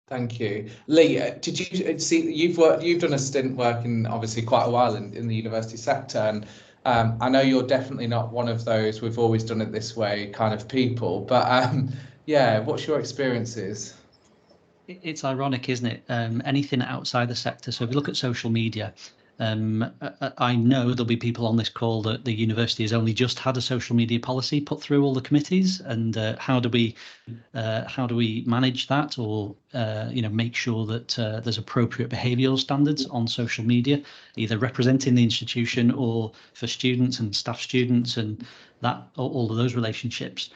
Thank you. Lee, did you see, you've done a stint working obviously quite a while in the university sector, and I know you're definitely not one of those we've always done it this way kind of people, but yeah, what's your experiences? It's ironic, isn't it? Anything outside the sector. So if you look at social media, I know there'll be people on this call that the university has only just had a social media policy put through all the committees, and how do we manage that, or make sure that there's appropriate behavioural standards on social media, either representing the institution or for students and staff students, and that all of those relationships.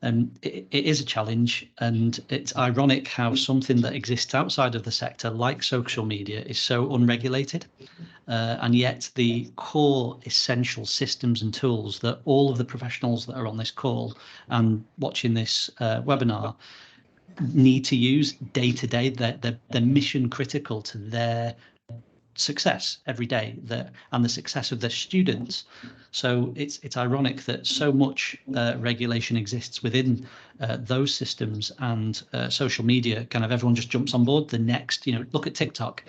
It is a challenge, and it's ironic how something that exists outside of the sector, like social media, is so unregulated, and yet the core essential systems and tools that all of the professionals that are on this call and watching this webinar need to use day to day, they're mission critical to their success every day, and the success of their students. So it's ironic that so much regulation exists within those systems, and social media, kind of everyone just jumps on board. The next, look at TikTok.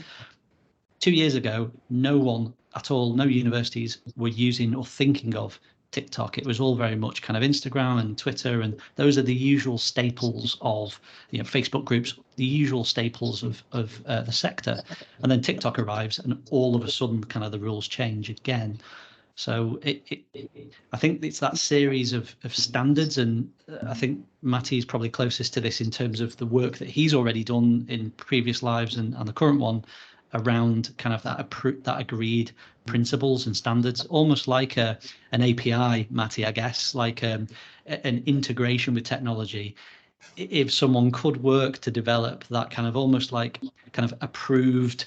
2 years ago, no one at all, no universities were using or thinking of TikTok. It was all very much kind of Instagram and Twitter, and those are the usual staples of, Facebook groups, the usual staples of the sector. And then TikTok arrives, and all of a sudden, kind of the rules change again. So I think it's that series of standards, and I think Matty is probably closest to this in terms of the work that he's already done in previous lives and the current one, around kind of that agreed principles and standards, almost like an API, Matty, I guess, like an integration with technology. If someone could work to develop that kind of almost like kind of approved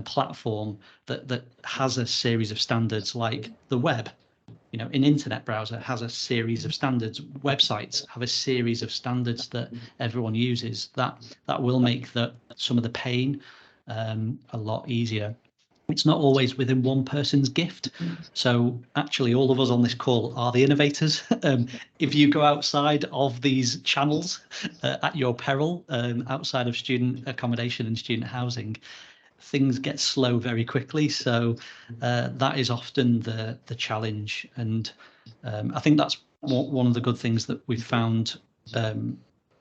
platform that has a series of standards, like the web, an internet browser has a series of standards, websites have a series of standards that everyone uses, that will make some of the pain a lot easier. It's not always within one person's gift. So actually, all of us on this call are the innovators. If you go outside of these channels at your peril, outside of student accommodation and student housing, things get slow very quickly. So that is often the challenge. And I think that's one of the good things that we've found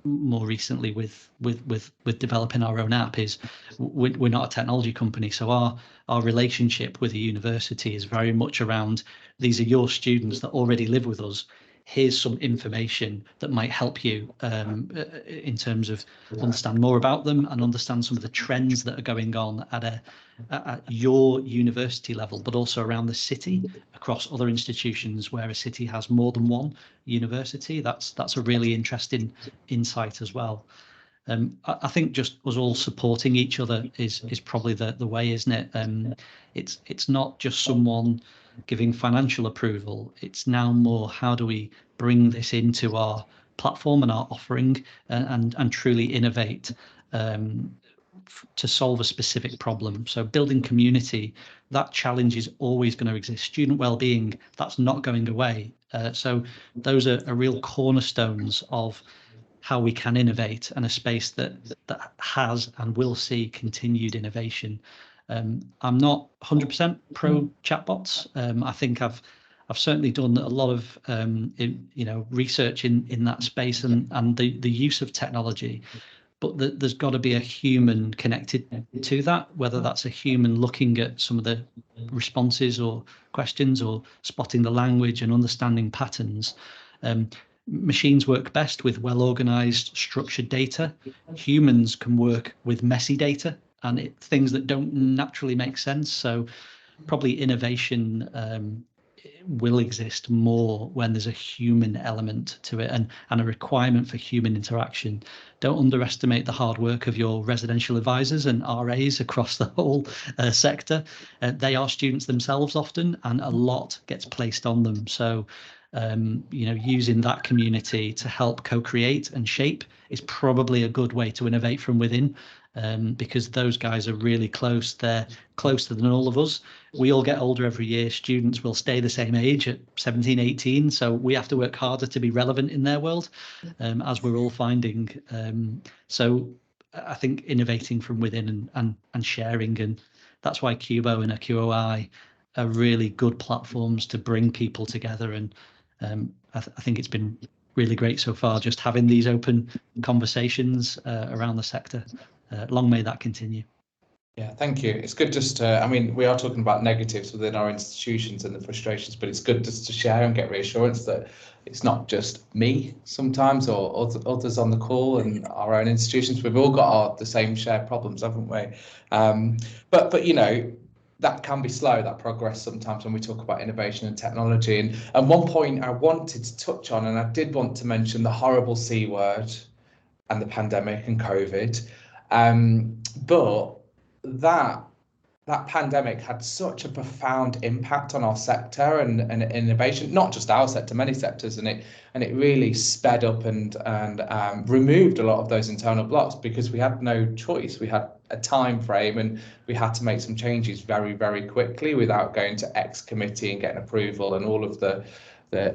more recently with developing our own app is we're not a technology company, so our relationship with the university is very much around, these are your students that already live with us, here's some information that might help you in terms of understand more about them and understand some of the trends that are going on at your university level, but also around the city, across other institutions where a city has more than one university. That's a really interesting insight as well. I think just us all supporting each other is probably the way, isn't it? It's not just someone giving financial approval. It's now more, how do we bring this into our platform and our offering and truly innovate to solve a specific problem. So building community, that challenge is always going to exist. Student well-being, that's not going away. So those are real cornerstones of how we can innovate, and a space that has and will see continued innovation. I'm not 100% pro chatbots. I think I've certainly done a lot of research in that space and the use of technology, but there's got to be a human connected to that, whether that's a human looking at some of the responses or questions, or spotting the language and understanding patterns. Machines work best with well-organized, structured data. Humans can work with messy data and things that don't naturally make sense. So probably innovation will exist more when there's a human element to it and a requirement for human interaction. Don't underestimate the hard work of your residential advisors and RAs across the whole sector. They are students themselves often, and a lot gets placed on them. So using that community to help co-create and shape is probably a good way to innovate from within, because those guys are really close. They're closer than all of us. We all get older every year. Students will stay the same age at 17, 18. So we have to work harder to be relevant in their world, as we're all finding. So I think innovating from within and sharing, and that's why CUBO and a QOI are really good platforms to bring people together. And I think it's been really great so far, just having these open conversations around the sector. Long may that continue. Yeah, thank you. It's good just to, we are talking about negatives within our institutions and the frustrations, but it's good just to share and get reassurance that it's not just me sometimes, or others on the call and our own institutions. We've all got the same shared problems, haven't we? But that can be slow, that progress sometimes when we talk about innovation and technology. And one point I wanted to touch on, and I did want to mention the horrible C word and the pandemic and COVID, but that pandemic had such a profound impact on our sector and innovation, not just our sector, many sectors, and it really sped up and removed a lot of those internal blocks, because we had no choice. We had a time frame and we had to make some changes very, very quickly without going to X committee and getting approval and all of the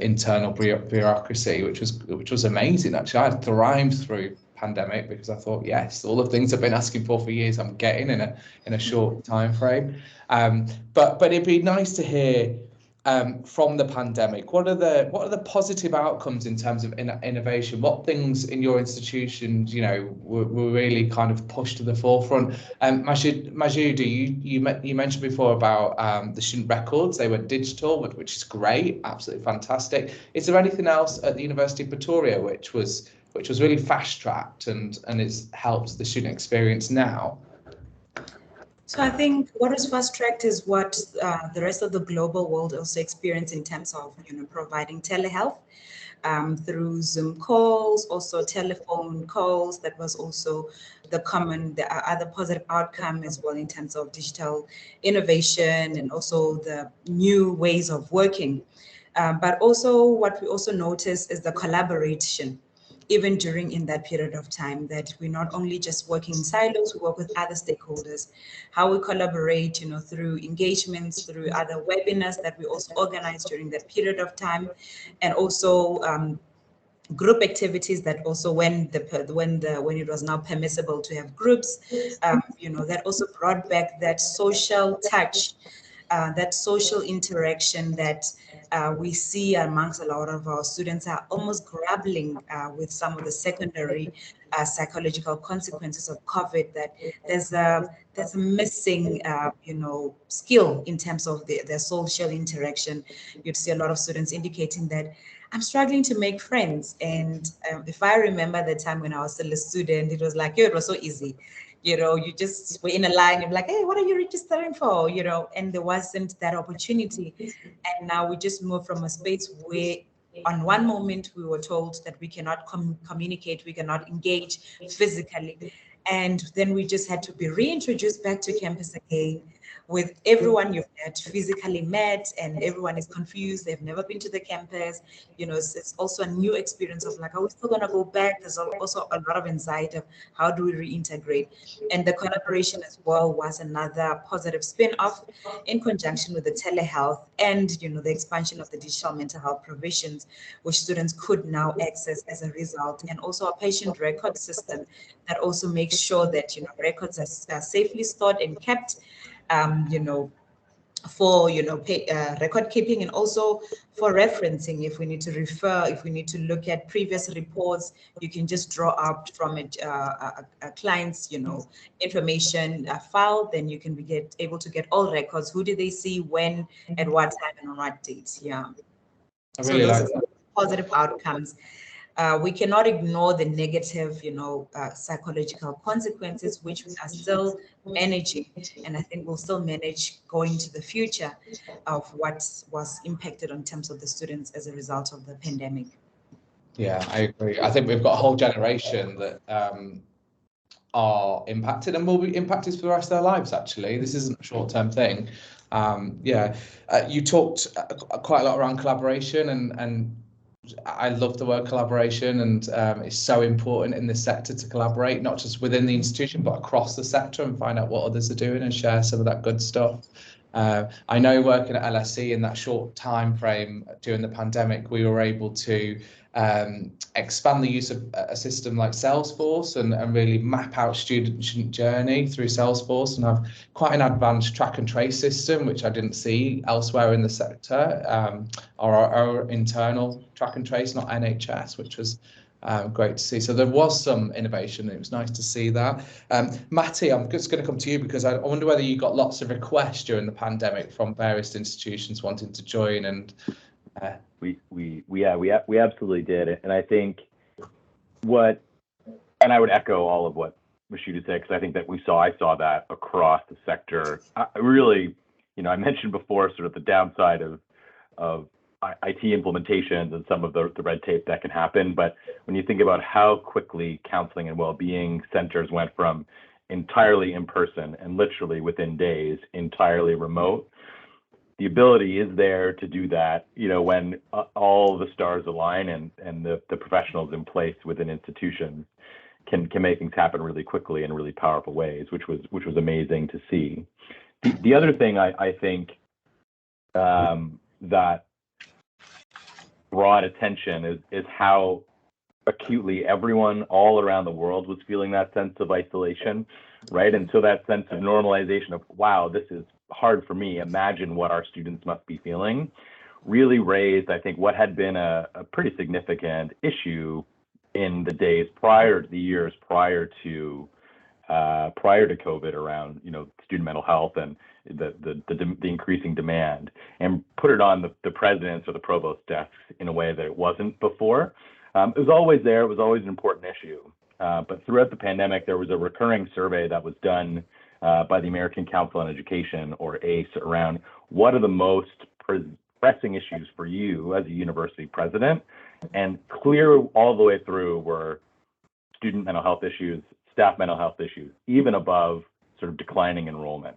internal bureaucracy, which was amazing. Actually, I thrived through pandemic because I thought, yes, all the things I've been asking for years, I'm getting in a short time frame. But it'd be nice to hear from the pandemic. What are the positive outcomes in terms of innovation? What things in your institution, were really kind of pushed to the forefront? Majuda, you mentioned before about the student records. They went digital, which is great, absolutely fantastic. Is there anything else at the University of Pretoria which was really fast-tracked and it's helped the student experience now? So I think what is fast-tracked is what the rest of the global world also experienced in terms of providing telehealth through Zoom calls, also telephone calls. That was also the other positive outcome as well in terms of digital innovation and also the new ways of working. But also what we also noticed is the collaboration, even during in that period of time, that we're not only just working in silos, we work with other stakeholders, how we collaborate, through engagements, through other webinars that we also organize during that period of time, and also group activities that also when it was now permissible to have groups, that also brought back that social touch, that social interaction that we see amongst a lot of our students are almost grappling with some of the secondary psychological consequences of COVID, that there's a missing, skill in terms of their social interaction. You'd see a lot of students indicating that I'm struggling to make friends. And if I remember the time when I was still a student, it was like, it was so easy. You just were in a line, you're like, hey, what are you registering for? And there wasn't that opportunity. And now we just moved from a space where on one moment we were told that we cannot communicate, we cannot engage physically. And then we just had to be reintroduced back to campus again with everyone you've physically met, and everyone is confused. They've never been to the campus. It's also a new experience of like, are we still going to go back? There's also a lot of anxiety of how do we reintegrate? And the collaboration as well was another positive spin-off in conjunction with the telehealth and, the expansion of the digital mental health provisions, which students could now access as a result. And also a patient record system that also makes sure that, records are safely stored and kept, for record keeping, and also for referencing. If we need to refer, if we need to look at previous reports, you can just draw out from it a client's information file. Then you can able to get all records. Who did they see, when, at what time, and on what dates? Yeah. I really so those like are positive outcomes. We cannot ignore the negative, psychological consequences, which we are still managing. And I think we'll still manage going to the future of what was impacted in terms of the students as a result of the pandemic. Yeah, I agree. I think we've got a whole generation that are impacted and will be impacted for the rest of their lives. Actually, this isn't a short-term thing. You talked quite a lot around collaboration, and I love the word collaboration, and it's so important in this sector to collaborate, not just within the institution, but across the sector, and find out what others are doing and share some of that good stuff. I know working at LSE in that short time frame during the pandemic, we were able to expand the use of a system like Salesforce and really map out student journey through Salesforce, and have quite an advanced track and trace system, which I didn't see elsewhere in the sector, our internal track and trace, not NHS, which was great to see. So there was some innovation. It was nice to see that. Matty, I'm just going to come to you because I wonder whether you got lots of requests during the pandemic from various institutions wanting to join. And we absolutely did, and I think and I would echo all of what Majuda said, because I think that I saw that across the sector. Really, I mentioned before sort of the downside of IT implementations and some of the red tape that can happen. But when you think about how quickly counseling and well-being centers went from entirely in person and literally within days entirely remote, the ability is there to do that, when all the stars align and the professionals in place within institutions can make things happen really quickly in really powerful ways, which was amazing to see. The other thing I think that brought attention is how acutely everyone all around the world was feeling that sense of isolation, right? And so that sense of normalization of, wow, this is hard for me, imagine what our students must be feeling, really raised, I think, what had been a pretty significant issue in the days prior to the years prior to COVID around, student mental health and the increasing demand, and put it on the president's or the provost's desks in a way that it wasn't before. It was always there. It was always an important issue. But throughout the pandemic, there was a recurring survey that was done by the American Council on Education, or ACE, around what are the most pressing issues for you as a university president. And clear all the way through were student mental health issues, staff mental health issues, even above sort of declining enrollment,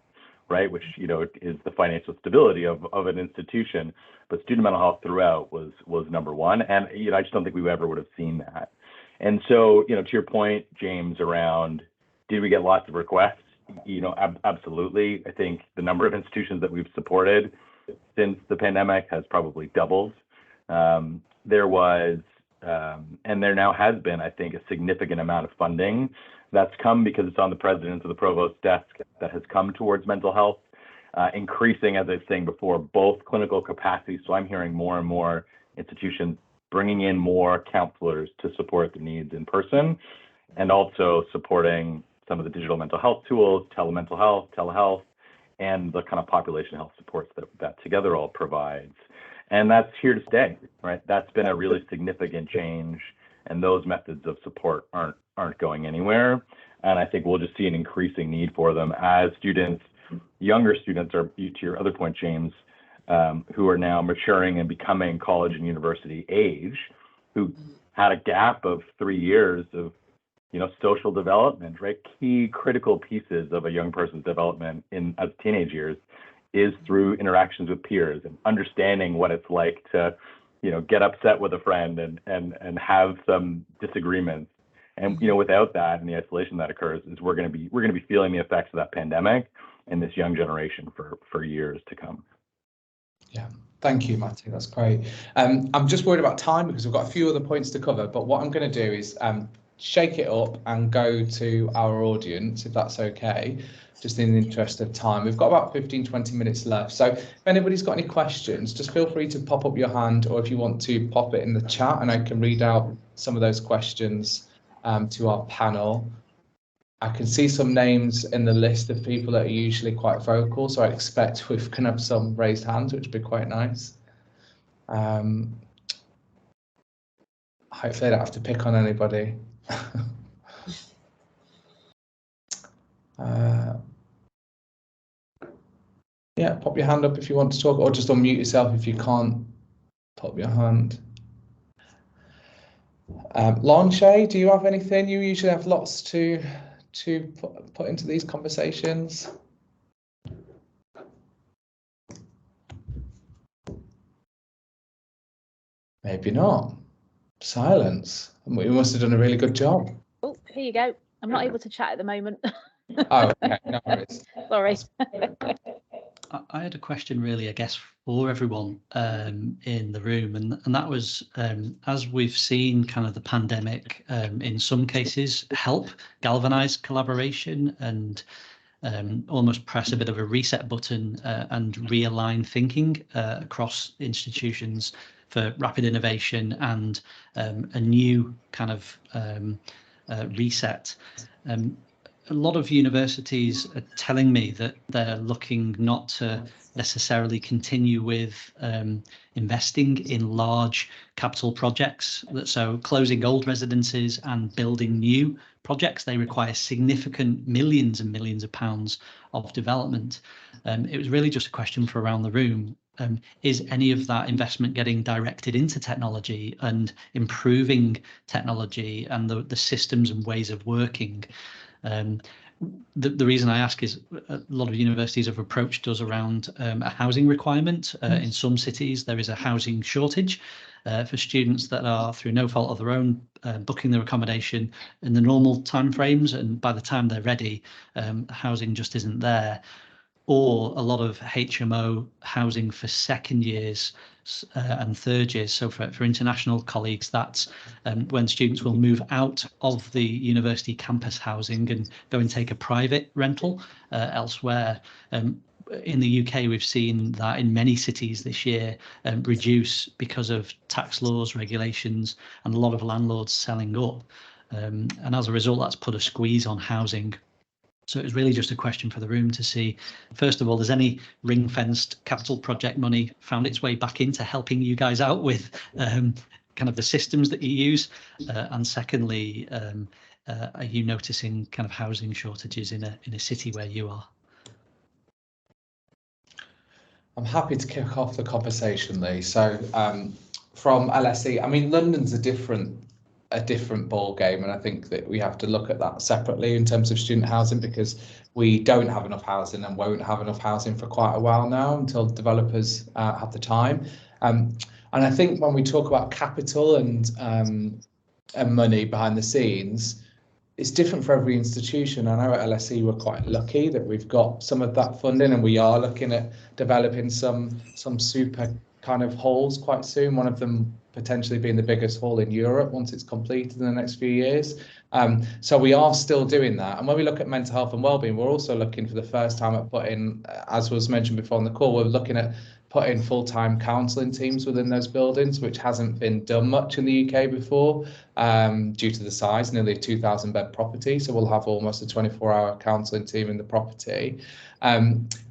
right? Which, is the financial stability of an institution. But student mental health throughout was number one. And, I just don't think we ever would have seen that. And so, to your point, James, around did we get lots of requests? Absolutely. I think the number of institutions that we've supported since the pandemic has probably doubled. There was, and there now has been, I think, a significant amount of funding that's come because it's on the president's or the provost's desk that has come towards mental health, increasing, as I was saying before, both clinical capacity. So I'm hearing more and more institutions bringing in more counselors to support the needs in person, and also supporting some of the digital mental health tools, telehealth, and the kind of population health supports that Together All provides. And that's here to stay, right? That's been a really significant change, and those methods of support aren't going anywhere. And I think we'll just see an increasing need for them as students, younger students, are, to your other point, James, who are now maturing and becoming college and university age, who had a gap of 3 years of social development, right? Key critical pieces of a young person's development as teenage years is through interactions with peers and understanding what it's like to, get upset with a friend and have some disagreements. And without that and the isolation that occurs, is we're going to be feeling the effects of that pandemic and this young generation for years to come. Yeah, thank you, Matty. That's great. I'm just worried about time because we've got a few other points to cover. But what I'm going to do is shake it up and go to our audience, if that's okay, just in the interest of time. We've got about 15-20 minutes left. So if anybody's got any questions, just feel free to pop up your hand, or if you want to pop it in the chat, and I can read out some of those questions to our panel. I can see some names in the list of people that are usually quite vocal, so I expect we can have some raised hands, which would be quite nice. Hopefully I don't have to pick on anybody. Yeah, pop your hand up if you want to talk, or just unmute yourself if you can't pop your hand. Lanshay, do you have anything? You usually have lots to put into these conversations. Maybe not. Silence. We must have done a really good job. Oh, here you go. I'm not able to chat at the moment. Oh, okay, no worries. Sorry. I had a question really, I guess, for everyone in the room, and that was, as we've seen kind of the pandemic in some cases help galvanize collaboration and almost press a bit of a reset button and realign thinking across institutions for rapid innovation and a new kind of reset. A lot of universities are telling me that they're looking not to necessarily continue with investing in large capital projects, so closing old residences and building new projects. They require significant millions and millions of pounds of development. It was really just a question for around the room. Is any of that investment getting directed into technology and improving technology and the systems and ways of working? The reason I ask is a lot of universities have approached us around a housing requirement. In some cities, there is a housing shortage for students that are, through no fault of their own, booking their accommodation in the normal timeframes, and by the time they're ready, housing just isn't there. Or a lot of HMO housing for second years and third years. So for international colleagues, that's when students will move out of the university campus housing and go and take a private rental elsewhere. In the UK, we've seen that in many cities this year reduce because of tax laws, regulations, and a lot of landlords selling up. And as a result, that's put a squeeze on housing. So it was really just a question for the room to see, first of all, has any ring-fenced capital project money found its way back into helping you guys out with kind of the systems that you use? And secondly, are you noticing kind of housing shortages in a city where you are? I'm happy to kick off the conversation, Lee. So from LSE, I mean, London's a different ball game, and I think that we have to look at that separately in terms of student housing, because we don't have enough housing and won't have enough housing for quite a while now until developers have the time. And I think when we talk about capital and money behind the scenes, it's different for every institution. I know at LSE we're quite lucky that we've got some of that funding, and we are looking at developing some super kind of halls quite soon. One of them potentially being the biggest hall in Europe once it's completed in the next few years. So we are still doing that. And when we look at mental health and wellbeing, we're also looking for the first time at putting, as was mentioned before on the call, we're looking at putting full-time counselling teams within those buildings, which hasn't been done much in the UK before due to the size, nearly a 2,000 bed property. So we'll have almost a 24-hour counselling team in the property.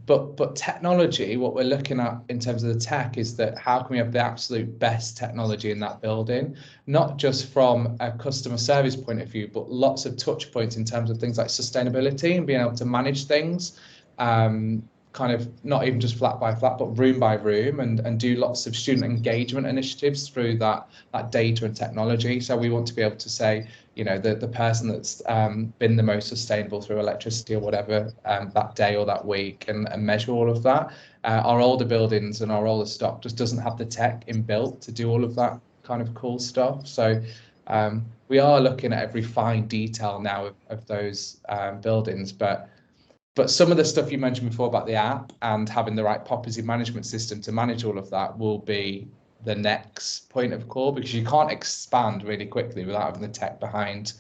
But technology, what we're looking at in terms of the tech is that how can we have the absolute best technology in that building, not just from a customer service point of view, but lots of touch points in terms of things like sustainability and being able to manage things, kind of not even just flat by flat, but room by room, and do lots of student engagement initiatives through that data and technology. So we want to be able to say, you know, the person that's been the most sustainable through electricity or whatever that day or that week, and measure all of that. Our older buildings and our older stock just doesn't have the tech inbuilt to do all of that kind of cool stuff. So we are looking at every fine detail now of those buildings, but some of the stuff you mentioned before about the app and having the right property management system to manage all of that will be the next point of call, because you can't expand really quickly without having the tech behind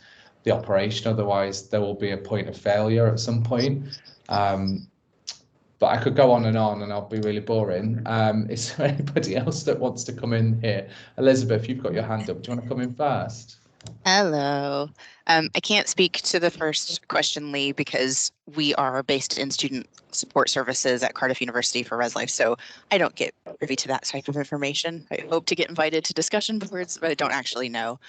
the operation. Otherwise, there will be a point of failure at some point. But I could go on and I'll be really boring. Is there anybody else that wants to come in here? Elizabeth, you've got your hand up. Do you want to come in first? Hello. I can't speak to the first question, Lee, because we are based in student support services at Cardiff University for Reslife, so I don't get privy to that type of information. I hope to get invited to discussion boards, but I don't actually know.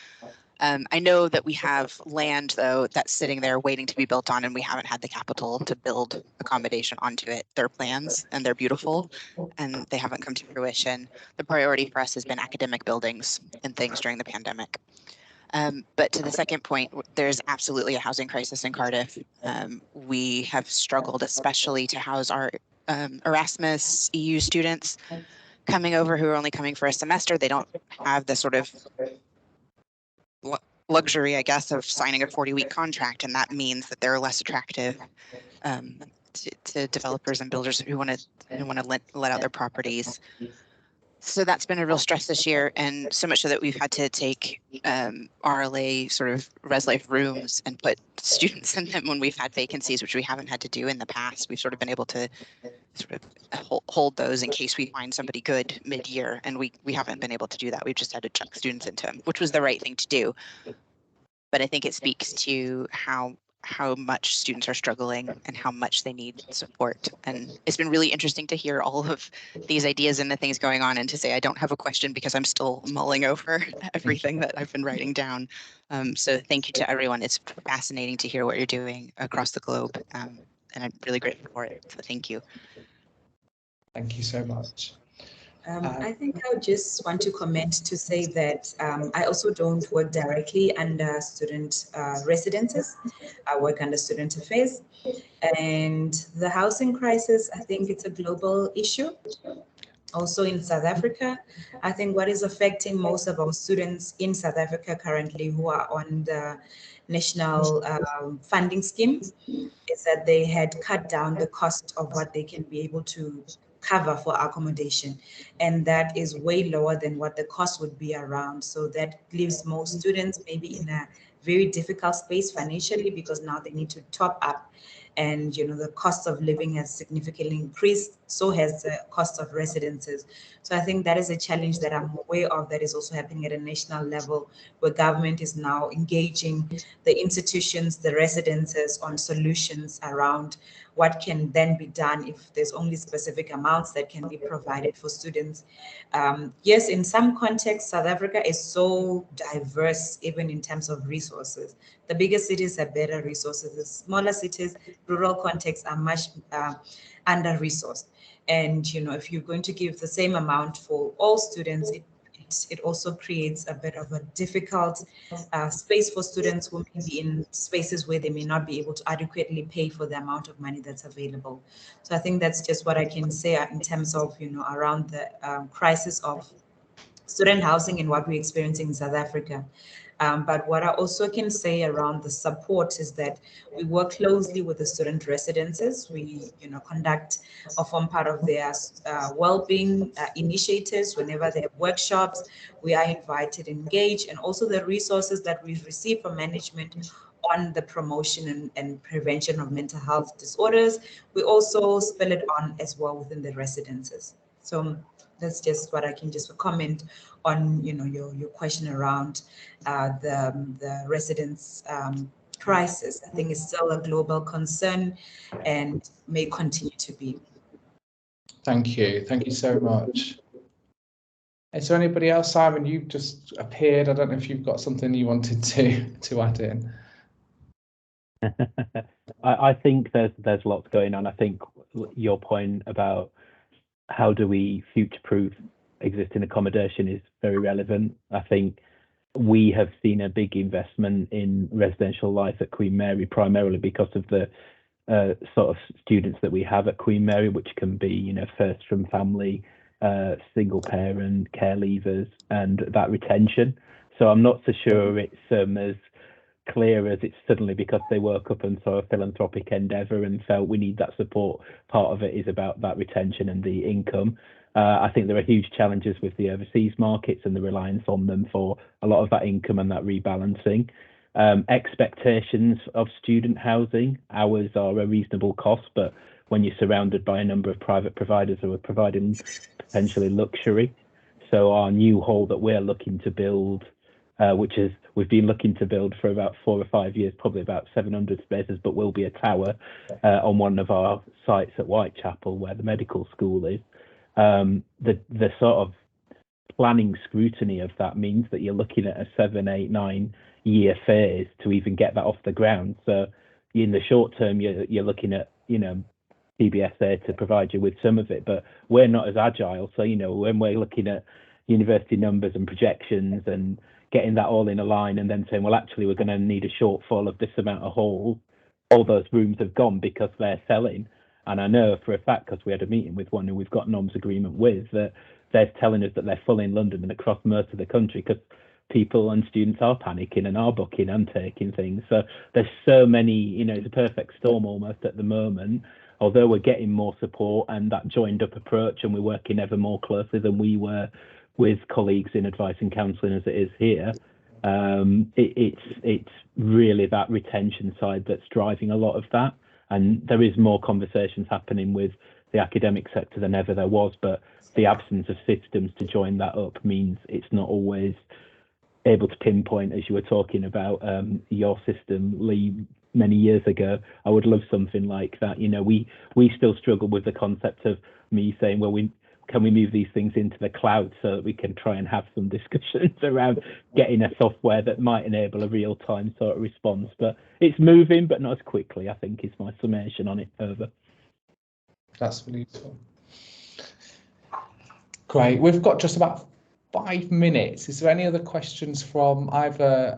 I know that we have land, though, that's sitting there waiting to be built on, and we haven't had the capital to build accommodation onto it. They're plans, and they're beautiful, and they haven't come to fruition. The priority for us has been academic buildings and things during the pandemic. But to the second point, there's absolutely a housing crisis in Cardiff. We have struggled, especially to house our Erasmus EU students coming over who are only coming for a semester. They don't have the sort of luxury, I guess, of signing a 40-week contract, and that means that they're less attractive to developers and builders who want to let out their properties. So that's been a real stress this year, and so much so that we've had to take RLA sort of Reslife rooms and put students in them when we've had vacancies, which we haven't had to do in the past. We've sort of been able to sort of hold those in case we find somebody good mid-year, and we haven't been able to do that. We've just had to chuck students into them, which was the right thing to do. But I think it speaks to how how much students are struggling and how much they need support. And it's been really interesting to hear all of these ideas and the things going on, and to say I don't have a question because I'm still mulling over everything that I've been writing down. So thank you to everyone. It's fascinating to hear what you're doing across the globe, and I'm really grateful for it. So thank you. Thank you so much. I think I would just want to comment to say that I also don't work directly under student residences. I work under student affairs. And the housing crisis, I think it's a global issue. Also in South Africa, I think what is affecting most of our students in South Africa currently who are on the national funding scheme is that they had cut down the cost of what they can be able to cover for accommodation. And that is way lower than what the cost would be around. So that leaves most students maybe in a very difficult space financially, because now they need to top up, and the cost of living has significantly increased, so has the cost of residences. So I think that is a challenge that I'm aware of that is also happening at a national level, where government is now engaging the institutions, the residences, on solutions around what can then be done if there's only specific amounts that can be provided for students. Yes, in some contexts, South Africa is so diverse, even in terms of resources. The bigger cities have better resources. The smaller cities, rural contexts are much under-resourced. And, if you're going to give the same amount for all students, it also creates a bit of a difficult space for students who may be in spaces where they may not be able to adequately pay for the amount of money that's available. So I think that's just what I can say in terms of, around the crisis of student housing and what we're experiencing in South Africa. But what I also can say around the support is that we work closely with the student residences. We, conduct or form part of their well-being initiatives. Whenever they have workshops, we are invited, engaged, and also the resources that we receive from management on the promotion and prevention of mental health disorders, we also spill it on as well within the residences. So that's just what I can just comment on, your question around the residents crisis. I think it's still a global concern and may continue to be. Thank you so much. Is there anybody else? Simon, you've just appeared. I don't know if you've got something you wanted to add in. I think there's lots going on. I think your point about how do we future-proof existing accommodation is very relevant. I think we have seen a big investment in residential life at Queen Mary, primarily because of the sort of students that we have at Queen Mary, which can be, first from family, single parent, care leavers, and that retention. So I'm not so sure it's as clear as it's suddenly because they woke up and saw a philanthropic endeavour and felt we need that support. Part of it is about that retention and the income. I think there are huge challenges with the overseas markets and the reliance on them for a lot of that income and that rebalancing. Expectations of student housing, ours are a reasonable cost, but when you're surrounded by a number of private providers who are providing potentially luxury. So our new hall that we're looking to build, which is we've been looking to build for about 4 or 5 years, probably about 700 spaces, but will be a tower on one of our sites at Whitechapel where the medical school is. The sort of planning scrutiny of that means that you're looking at a 7, 8, 9 year phase to even get that off the ground. So in the short term, you're looking at, PBSA to provide you with some of it, but we're not as agile. So, when we're looking at university numbers and projections and getting that all in a line and then saying, well, actually, we're going to need a shortfall of this amount of halls, all those rooms have gone because they're selling. And I know for a fact, because we had a meeting with one who we've got norms agreement with, that they're telling us that they're full in London and across most of the country because people and students are panicking and are booking and taking things. So there's so many, it's a perfect storm almost at the moment. Although we're getting more support and that joined up approach, and we're working ever more closely than we were with colleagues in advice and counselling as it is here, it's really that retention side that's driving a lot of that. And there is more conversations happening with the academic sector than ever there was, but the absence of systems to join that up means it's not always able to pinpoint, as you were talking about your system, Lee, many years ago. I would love something like that. You know, we still struggle with the concept of me saying, well, can we move these things into the cloud so that we can try and have some discussions around getting a software that might enable a real-time sort of response. But it's moving, but not as quickly, I think, is my summation on it. Over. That's really useful. Great. We've got just about 5 minutes. Is there any other questions from either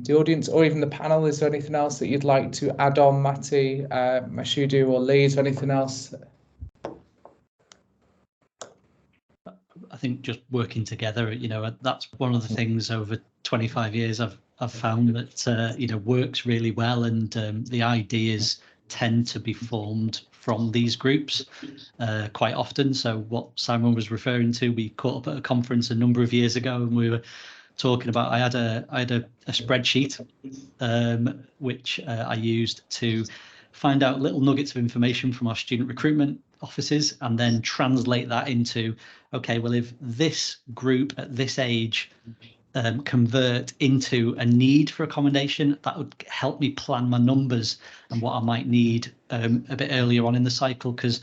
the audience or even the panel? Is there anything else that you'd like to add on, Matty, Mashudu, or Lee? Is there anything else? I think just working together, you know, that's one of the things over 25 years I've found that, you know, works really well, and the ideas tend to be formed from these groups quite often. So what Simon was referring to, we caught up at a conference a number of years ago, and we were talking about, I had a spreadsheet which I used to find out little nuggets of information from our student recruitment offices, and then translate that into, okay, well, if this group at this age convert into a need for accommodation, that would help me plan my numbers and what I might need a bit earlier on in the cycle, because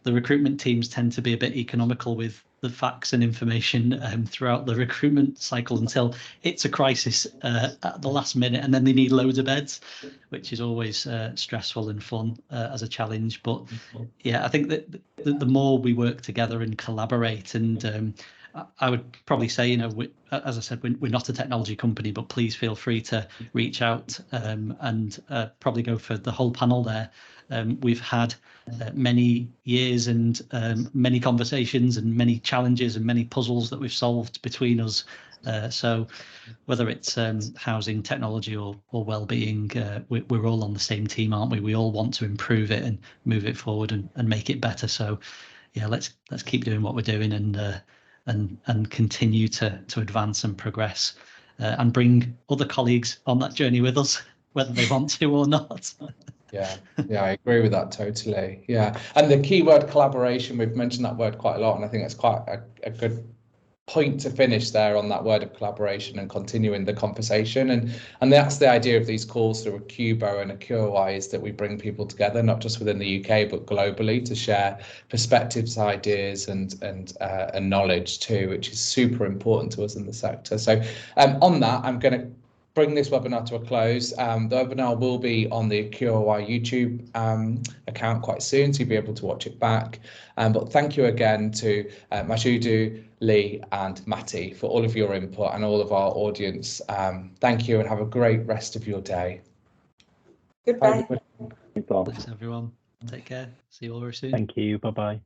the recruitment teams tend to be a bit economical with the facts and information throughout the recruitment cycle until it's a crisis at the last minute, and then they need loads of beds, which is always stressful and fun as a challenge. But yeah, I think that the more we work together and collaborate, and I would probably say, you know, as I said, we're not a technology company, but please feel free to reach out and probably go for the whole panel there. We've had many years and many conversations and many challenges and many puzzles that we've solved between us. So whether it's housing, technology, or well-being, we're all on the same team, aren't we? We all want to improve it and move it forward and make it better. So yeah, let's keep doing what we're doing and continue to advance and progress and bring other colleagues on that journey with us, whether they want to or not. Yeah, I agree with that totally. Yeah, and the keyword collaboration, we've mentioned that word quite a lot, and I think that's quite a good point to finish there on that word of collaboration and continuing the conversation. And that's the idea of these calls through a CUBO and a QOI, is that we bring people together, not just within the UK, but globally, to share perspectives, ideas, and knowledge too, which is super important to us in the sector. So on that, I'm going to bring this webinar to a close. The webinar will be on the QOI YouTube account quite soon, so you'll be able to watch it back. But thank you again to Mashudu, Lee, and Matty for all of your input, and all of our audience. Thank you, and have a great rest of your day. Goodbye. Thanks all. Thanks, everyone. Take care. See you all very soon. Thank you. Bye-bye.